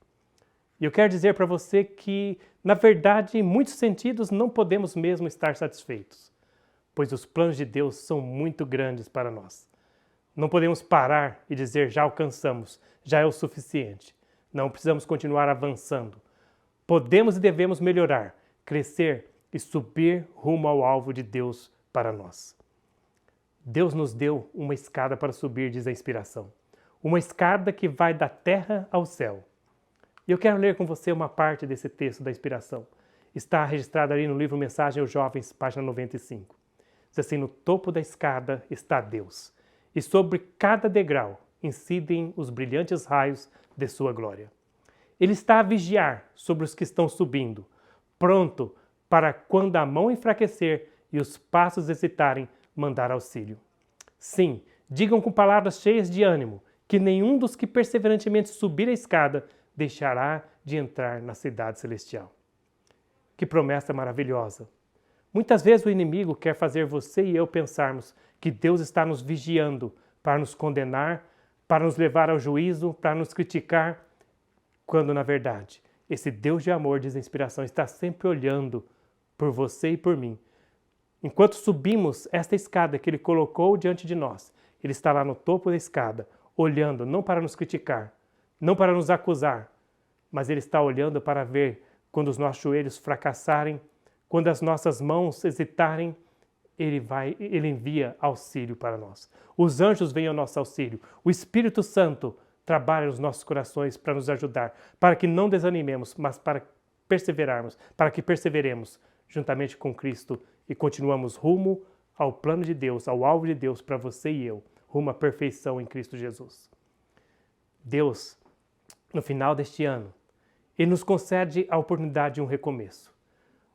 E eu quero dizer para você que, na verdade, em muitos sentidos, não podemos mesmo estar satisfeitos, pois os planos de Deus são muito grandes para nós. Não podemos parar e dizer já alcançamos, já é o suficiente. Não, precisamos continuar avançando. Podemos e devemos melhorar, crescer e subir rumo ao alvo de Deus para nós. Deus nos deu uma escada para subir, diz a inspiração. Uma escada que vai da terra ao céu. E eu quero ler com você uma parte desse texto da inspiração. Está registrado ali no livro Mensagem aos Jovens, página 95. Diz assim: no topo da escada está Deus, e sobre cada degrau incidem os brilhantes raios de sua glória. Ele está a vigiar sobre os que estão subindo, pronto para quando a mão enfraquecer e os passos hesitarem, mandar auxílio. Sim, digam com palavras cheias de ânimo, que nenhum dos que perseverantemente subir a escada deixará de entrar na cidade celestial. Que promessa maravilhosa! Muitas vezes o inimigo quer fazer você e eu pensarmos que Deus está nos vigiando para nos condenar, para nos levar ao juízo, para nos criticar, quando na verdade esse Deus de amor, de inspiração, está sempre olhando por você e por mim. Enquanto subimos esta escada que Ele colocou diante de nós, Ele está lá no topo da escada, olhando não para nos criticar, não para nos acusar, mas Ele está olhando para ver quando os nossos joelhos fracassarem, quando as nossas mãos hesitarem, Ele envia auxílio para nós. Os anjos vêm ao nosso auxílio. O Espírito Santo trabalha nos nossos corações para nos ajudar, para que não desanimemos, mas para perseverarmos, para que perseveremos juntamente com Cristo e continuamos rumo ao plano de Deus, ao alvo de Deus para você e eu, rumo à perfeição em Cristo Jesus. Deus, no final deste ano, Ele nos concede a oportunidade de um recomeço,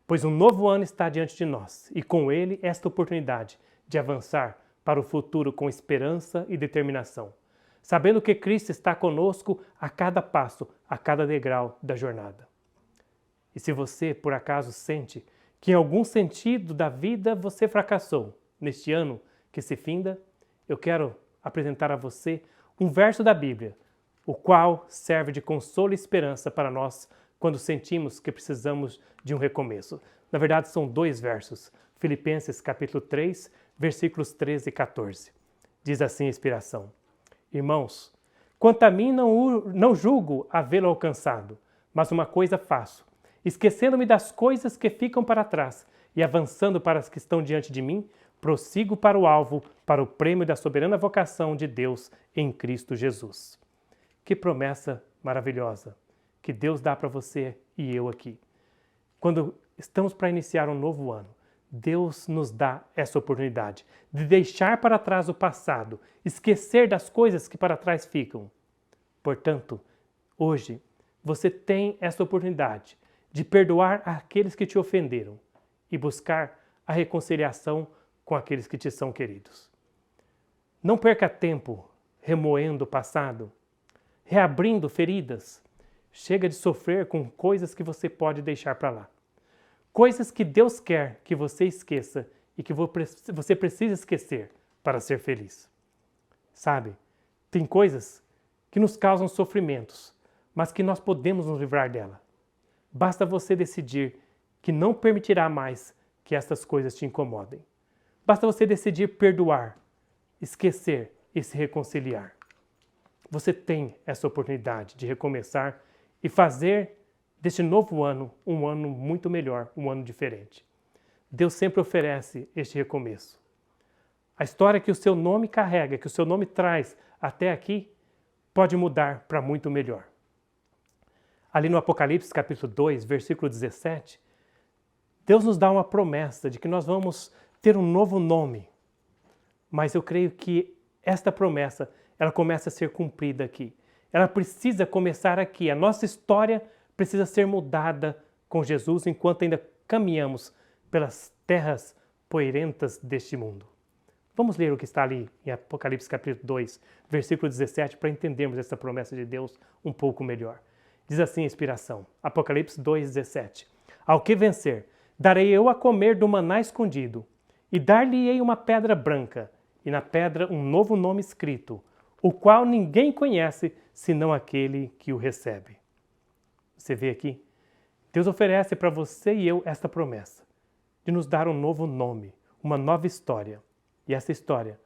pois um novo ano está diante de nós e com ele esta oportunidade de avançar para o futuro com esperança e determinação, sabendo que Cristo está conosco a cada passo, a cada degrau da jornada. E se você, por acaso, sente que em algum sentido da vida você fracassou neste ano que se finda, eu quero apresentar a você um verso da Bíblia, o qual serve de consolo e esperança para nós quando sentimos que precisamos de um recomeço. Na verdade, são 2 versos. Filipenses capítulo 3, versículos 13 e 14. Diz assim a inspiração: Irmãos, quanto a mim não julgo havê-lo alcançado, mas uma coisa faço, esquecendo-me das coisas que ficam para trás e avançando para as que estão diante de mim, prossigo para o alvo, para o prêmio da soberana vocação de Deus em Cristo Jesus. Que promessa maravilhosa que Deus dá para você e eu aqui. Quando estamos para iniciar um novo ano, Deus nos dá essa oportunidade de deixar para trás o passado, esquecer das coisas que para trás ficam. Portanto, hoje você tem essa oportunidade de perdoar aqueles que te ofenderam e buscar a reconciliação com aqueles que te são queridos. Não perca tempo remoendo o passado, reabrindo feridas. Chega de sofrer com coisas que você pode deixar para lá. Coisas que Deus quer que você esqueça e que você precisa esquecer para ser feliz. Sabe, tem coisas que nos causam sofrimentos, mas que nós podemos nos livrar dela. Basta você decidir que não permitirá mais que essas coisas te incomodem. Basta você decidir perdoar, esquecer e se reconciliar. Você tem essa oportunidade de recomeçar e fazer deste novo ano um ano muito melhor, um ano diferente. Deus sempre oferece este recomeço. A história que o seu nome carrega, que o seu nome traz até aqui, pode mudar para muito melhor. Ali no Apocalipse capítulo 2, versículo 17, Deus nos dá uma promessa de que nós vamos ter um novo nome. Mas eu creio que esta promessa, ela começa a ser cumprida aqui. Ela precisa começar aqui. A nossa história precisa ser mudada com Jesus enquanto ainda caminhamos pelas terras poeirentas deste mundo. Vamos ler o que está ali em Apocalipse capítulo 2, versículo 17, para entendermos essa promessa de Deus um pouco melhor. Diz assim a inspiração, Apocalipse 2, 17. Ao que vencer, darei eu a comer do maná escondido, e dar-lhe-ei uma pedra branca, e na pedra um novo nome escrito, o qual ninguém conhece, senão aquele que o recebe. Você vê aqui? Deus oferece para você e eu esta promessa, de nos dar um novo nome, uma nova história. E essa história,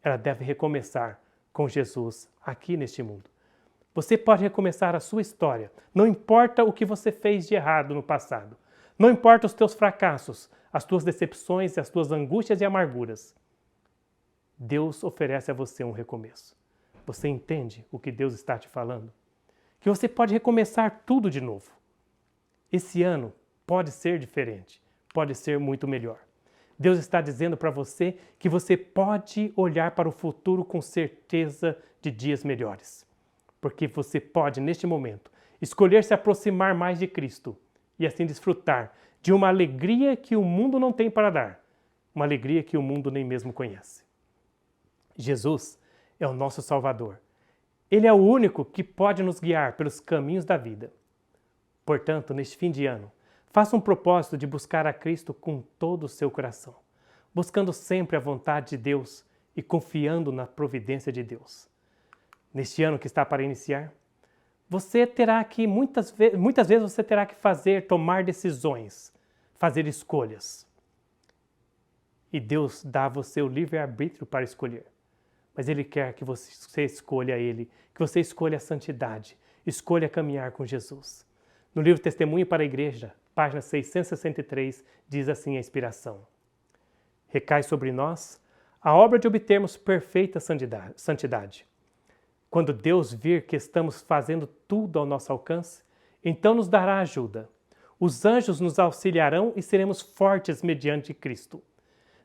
ela deve recomeçar com Jesus aqui neste mundo. Você pode recomeçar a sua história, não importa o que você fez de errado no passado, não importa os teus fracassos, as tuas decepções, as tuas angústias e amarguras. Deus oferece a você um recomeço. Você entende o que Deus está te falando? Que você pode recomeçar tudo de novo. Esse ano pode ser diferente, pode ser muito melhor. Deus está dizendo para você que você pode olhar para o futuro com certeza de dias melhores. Porque você pode, neste momento, escolher se aproximar mais de Cristo e assim desfrutar de uma alegria que o mundo não tem para dar, uma alegria que o mundo nem mesmo conhece. Jesus é o nosso Salvador. Ele é o único que pode nos guiar pelos caminhos da vida. Portanto, neste fim de ano, faça um propósito de buscar a Cristo com todo o seu coração, buscando sempre a vontade de Deus e confiando na providência de Deus. Neste ano que está para iniciar, você terá que, muitas vezes você terá que tomar decisões, fazer escolhas. E Deus dá a você o livre-arbítrio para escolher. Mas Ele quer que você escolha Ele, que você escolha a santidade, escolha caminhar com Jesus. No livro Testemunho para a Igreja, página 663, diz assim a inspiração: recai sobre nós a obra de obtermos perfeita santidade. Quando Deus vir que estamos fazendo tudo ao nosso alcance, então nos dará ajuda. Os anjos nos auxiliarão e seremos fortes mediante Cristo.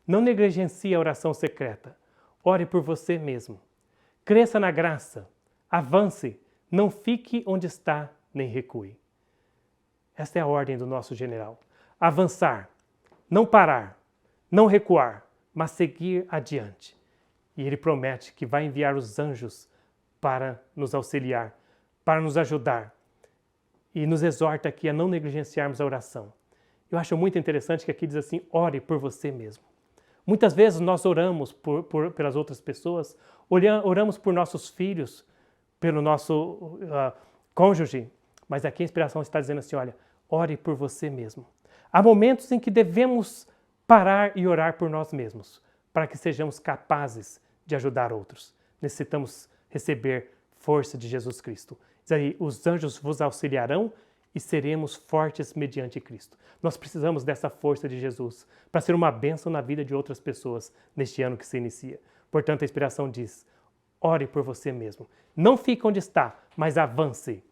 Não negligencie a oração secreta. Ore por você mesmo. Cresça na graça. Avance. Não fique onde está, nem recue. Esta é a ordem do nosso general. Avançar. Não parar. Não recuar, mas seguir adiante. E ele promete que vai enviar os anjos para nos auxiliar, para nos ajudar. E nos exorta aqui a não negligenciarmos a oração. Eu acho muito interessante que aqui diz assim, ore por você mesmo. Muitas vezes nós oramos pelas outras pessoas, oramos por nossos filhos, pelo nosso cônjuge, mas aqui a inspiração está dizendo assim, olha, ore por você mesmo. Há momentos em que devemos parar e orar por nós mesmos, para que sejamos capazes de ajudar outros. Necessitamos receber força de Jesus Cristo. Diz aí, os anjos vos auxiliarão e seremos fortes mediante Cristo. Nós precisamos dessa força de Jesus para ser uma bênção na vida de outras pessoas neste ano que se inicia. Portanto, a inspiração diz, ore por você mesmo. Não fique onde está, mas avance.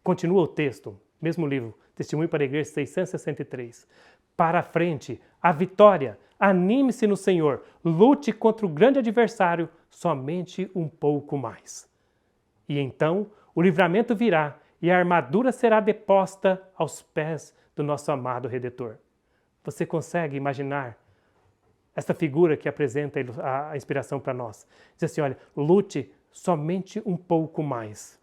Continua o texto, mesmo livro, Testemunho para a Igreja 663. Para a frente, a vitória. Anime-se no Senhor. Lute contra o grande adversário somente um pouco mais. E então o livramento virá e a armadura será deposta aos pés do nosso amado Redentor. Você consegue imaginar essa figura que apresenta a inspiração para nós? Diz assim, olha, lute somente um pouco mais.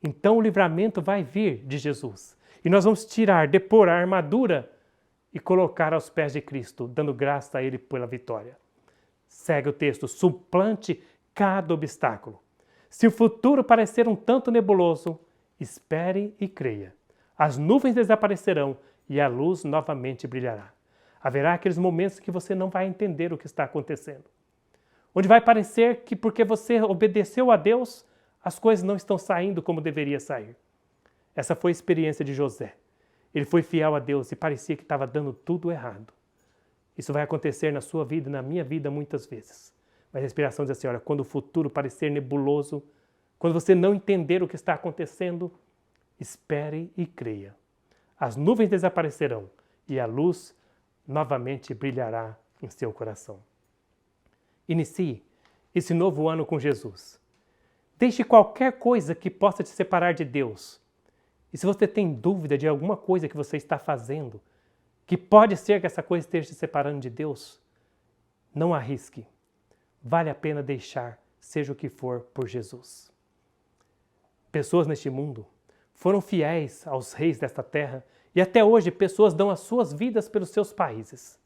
Então o livramento vai vir de Jesus. E nós vamos depor a armadura e colocar aos pés de Cristo, dando graça a Ele pela vitória. Segue o texto, suplante cada obstáculo. Se o futuro parecer um tanto nebuloso, espere e creia. As nuvens desaparecerão e a luz novamente brilhará. Haverá aqueles momentos que você não vai entender o que está acontecendo. Onde vai parecer que porque você obedeceu a Deus, as coisas não estão saindo como deveria sair. Essa foi a experiência de José. Ele foi fiel a Deus e parecia que estava dando tudo errado. Isso vai acontecer na sua vida, na minha vida muitas vezes. Mas a inspiração diz assim, olha, quando o futuro parecer nebuloso, quando você não entender o que está acontecendo, espere e creia. As nuvens desaparecerão e a luz novamente brilhará em seu coração. Inicie esse novo ano com Jesus. Deixe qualquer coisa que possa te separar de Deus. E se você tem dúvida de alguma coisa que você está fazendo, que pode ser que essa coisa esteja te separando de Deus, não arrisque. Vale a pena deixar, seja o que for, por Jesus. Pessoas neste mundo foram fiéis aos reis desta terra e até hoje pessoas dão as suas vidas pelos seus países.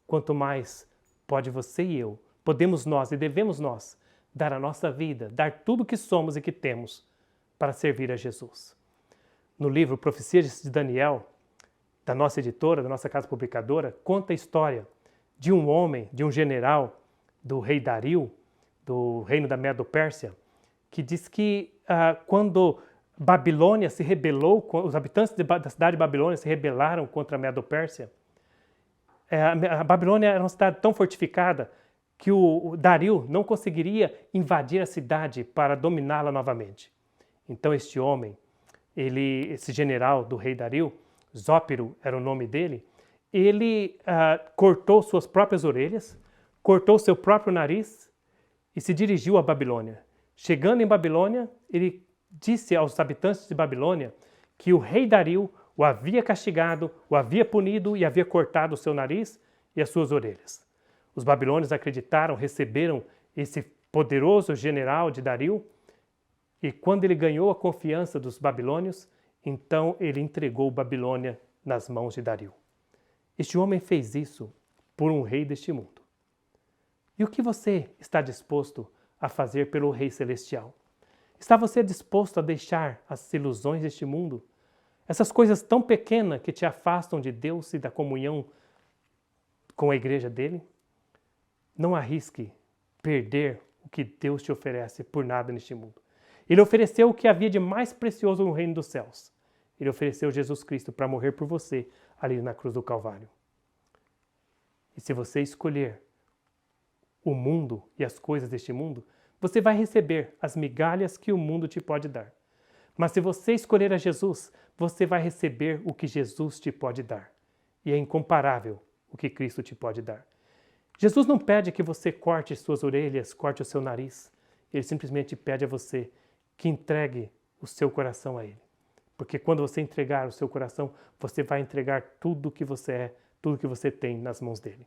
Quanto mais pode você e eu, podemos nós e devemos nós dar a nossa vida, dar tudo o que somos e que temos para servir a Jesus. No livro Profecias de Daniel, da nossa editora, da nossa casa publicadora, conta a história de um homem, de um general do rei Dario, do reino da Medo-Pérsia, que diz que quando Babilônia se rebelou, os habitantes da cidade de Babilônia se rebelaram contra a Medo-Pérsia, a Babilônia era uma cidade tão fortificada que o Dario não conseguiria invadir a cidade para dominá-la novamente. Então este homem, esse general do rei Dario, Zópiro era o nome dele, ele cortou suas próprias orelhas, cortou seu próprio nariz e se dirigiu à Babilônia. Chegando em Babilônia, ele disse aos habitantes de Babilônia que o rei Dario o havia castigado, o havia punido e havia cortado o seu nariz e as suas orelhas. Os babilônios acreditaram, receberam esse poderoso general de Dario, e quando ele ganhou a confiança dos babilônios, então ele entregou Babilônia nas mãos de Dario. Este homem fez isso por um rei deste mundo. E o que você está disposto a fazer pelo Rei Celestial? Está você disposto a deixar as ilusões deste mundo? Essas coisas tão pequenas que te afastam de Deus e da comunhão com a igreja dele? Não arrisque perder o que Deus te oferece por nada neste mundo. Ele ofereceu o que havia de mais precioso no reino dos céus. Ele ofereceu Jesus Cristo para morrer por você ali na cruz do Calvário. E se você escolher o mundo e as coisas deste mundo, você vai receber as migalhas que o mundo te pode dar. Mas se você escolher a Jesus, você vai receber o que Jesus te pode dar. E é incomparável o que Cristo te pode dar. Jesus não pede que você corte suas orelhas, corte o seu nariz. Ele simplesmente pede a você que entregue o seu coração a Ele. Porque quando você entregar o seu coração, você vai entregar tudo o que você é, tudo o que você tem nas mãos dele.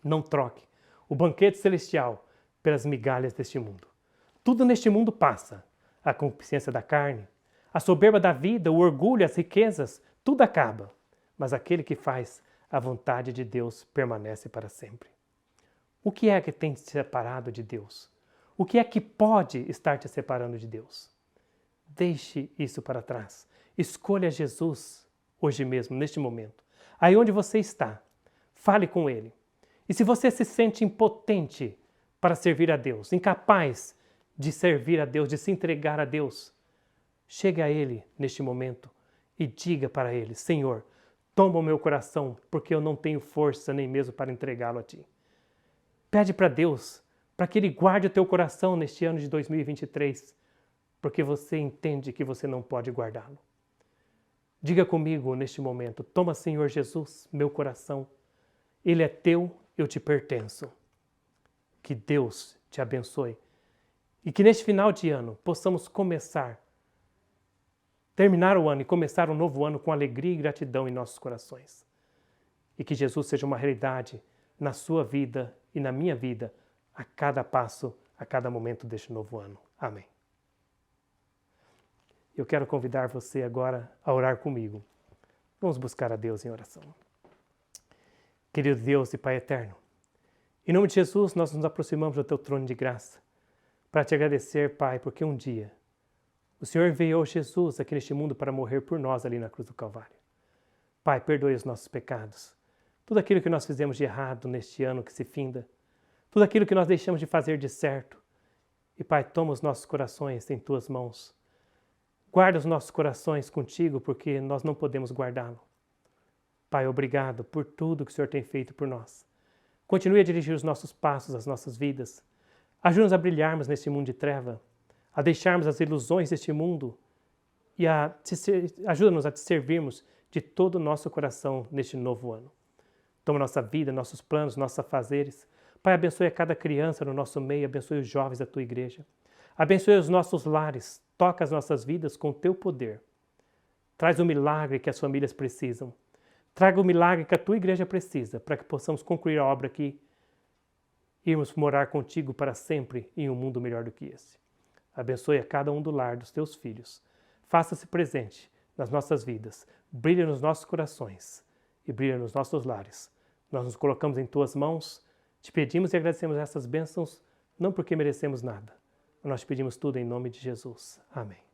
Não troque o banquete celestial pelas migalhas deste mundo. Tudo neste mundo passa. A concupiscência da carne, a soberba da vida, o orgulho, as riquezas, tudo acaba. Mas aquele que faz a vontade de Deus permanece para sempre. O que é que tem te separado de Deus? O que é que pode estar te separando de Deus? Deixe isso para trás. Escolha Jesus hoje mesmo, neste momento. Aí onde você está, fale com Ele. E se você se sente impotente para servir a Deus, incapaz de servir a Deus, de se entregar a Deus, chegue a Ele neste momento e diga para Ele: Senhor, toma o meu coração, porque eu não tenho força nem mesmo para entregá-lo a Ti. Pede para Deus, para que Ele guarde o teu coração neste ano de 2023, porque você entende que você não pode guardá-lo. Diga comigo neste momento: toma, Senhor Jesus, meu coração. Ele é teu, eu te pertenço. Que Deus te abençoe. E que neste final de ano possamos terminar o ano e começar um novo ano com alegria e gratidão em nossos corações. E que Jesus seja uma realidade na sua vida e na minha vida, a cada passo, a cada momento deste novo ano. Amém. Eu quero convidar você agora a orar comigo. Vamos buscar a Deus em oração. Querido Deus e Pai eterno, em nome de Jesus nós nos aproximamos do Teu trono de graça para Te agradecer, Pai, porque um dia o Senhor enviou Jesus aqui neste mundo para morrer por nós ali na cruz do Calvário. Pai, perdoe os nossos pecados, tudo aquilo que nós fizemos de errado neste ano que se finda, tudo aquilo que nós deixamos de fazer de certo. E Pai, toma os nossos corações em Tuas mãos. Guarda os nossos corações contigo, porque nós não podemos guardá-lo. Pai, obrigado por tudo que o Senhor tem feito por nós. Continue a dirigir os nossos passos, as nossas vidas. Ajuda-nos a brilharmos neste mundo de treva, a deixarmos as ilusões deste mundo e ajuda-nos a Te servirmos de todo o nosso coração neste novo ano. Toma nossa vida, nossos planos, nossos afazeres. Pai, abençoe a cada criança no nosso meio, abençoe os jovens da Tua igreja. Abençoe os nossos lares, toca as nossas vidas com o Teu poder. Traz o milagre que as famílias precisam. Traga o milagre que a Tua igreja precisa, para que possamos concluir a obra aqui e irmos morar contigo para sempre em um mundo melhor do que esse. Abençoe a cada um do lar dos Teus filhos. Faça-se presente nas nossas vidas. Brilha nos nossos corações e brilha nos nossos lares. Nós nos colocamos em Tuas mãos, Te pedimos e agradecemos essas bênçãos, não porque merecemos nada, mas nós te pedimos tudo em nome de Jesus. Amém.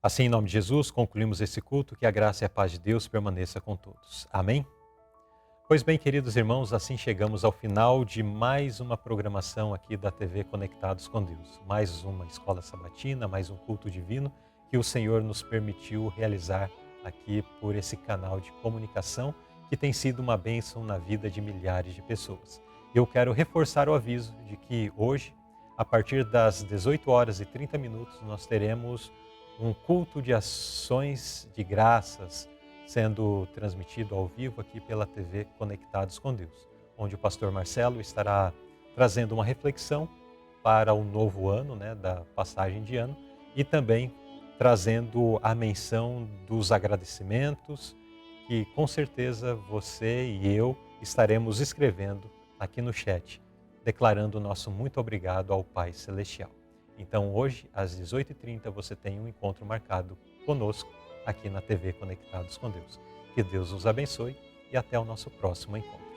Assim, em nome de Jesus, concluímos esse culto, que a graça e a paz de Deus permaneça com todos. Amém? Pois bem, queridos irmãos, assim chegamos ao final de mais uma programação aqui da TV Conectados com Deus. Mais uma escola sabatina, mais um culto divino que o Senhor nos permitiu realizar aqui por esse canal de comunicação que tem sido uma bênção na vida de milhares de pessoas. Eu quero reforçar o aviso de que hoje, a partir das 18 horas e 30 minutos, nós teremos um culto de ações de graças sendo transmitido ao vivo aqui pela TV Conectados com Deus, onde o pastor Marcelo estará trazendo uma reflexão para o novo ano, da passagem de ano, e também trazendo a menção dos agradecimentos que com certeza você e eu estaremos escrevendo aqui no chat, declarando o nosso muito obrigado ao Pai Celestial. Então hoje, às 18h30, você tem um encontro marcado conosco aqui na TV Conectados com Deus. Que Deus os abençoe e até o nosso próximo encontro.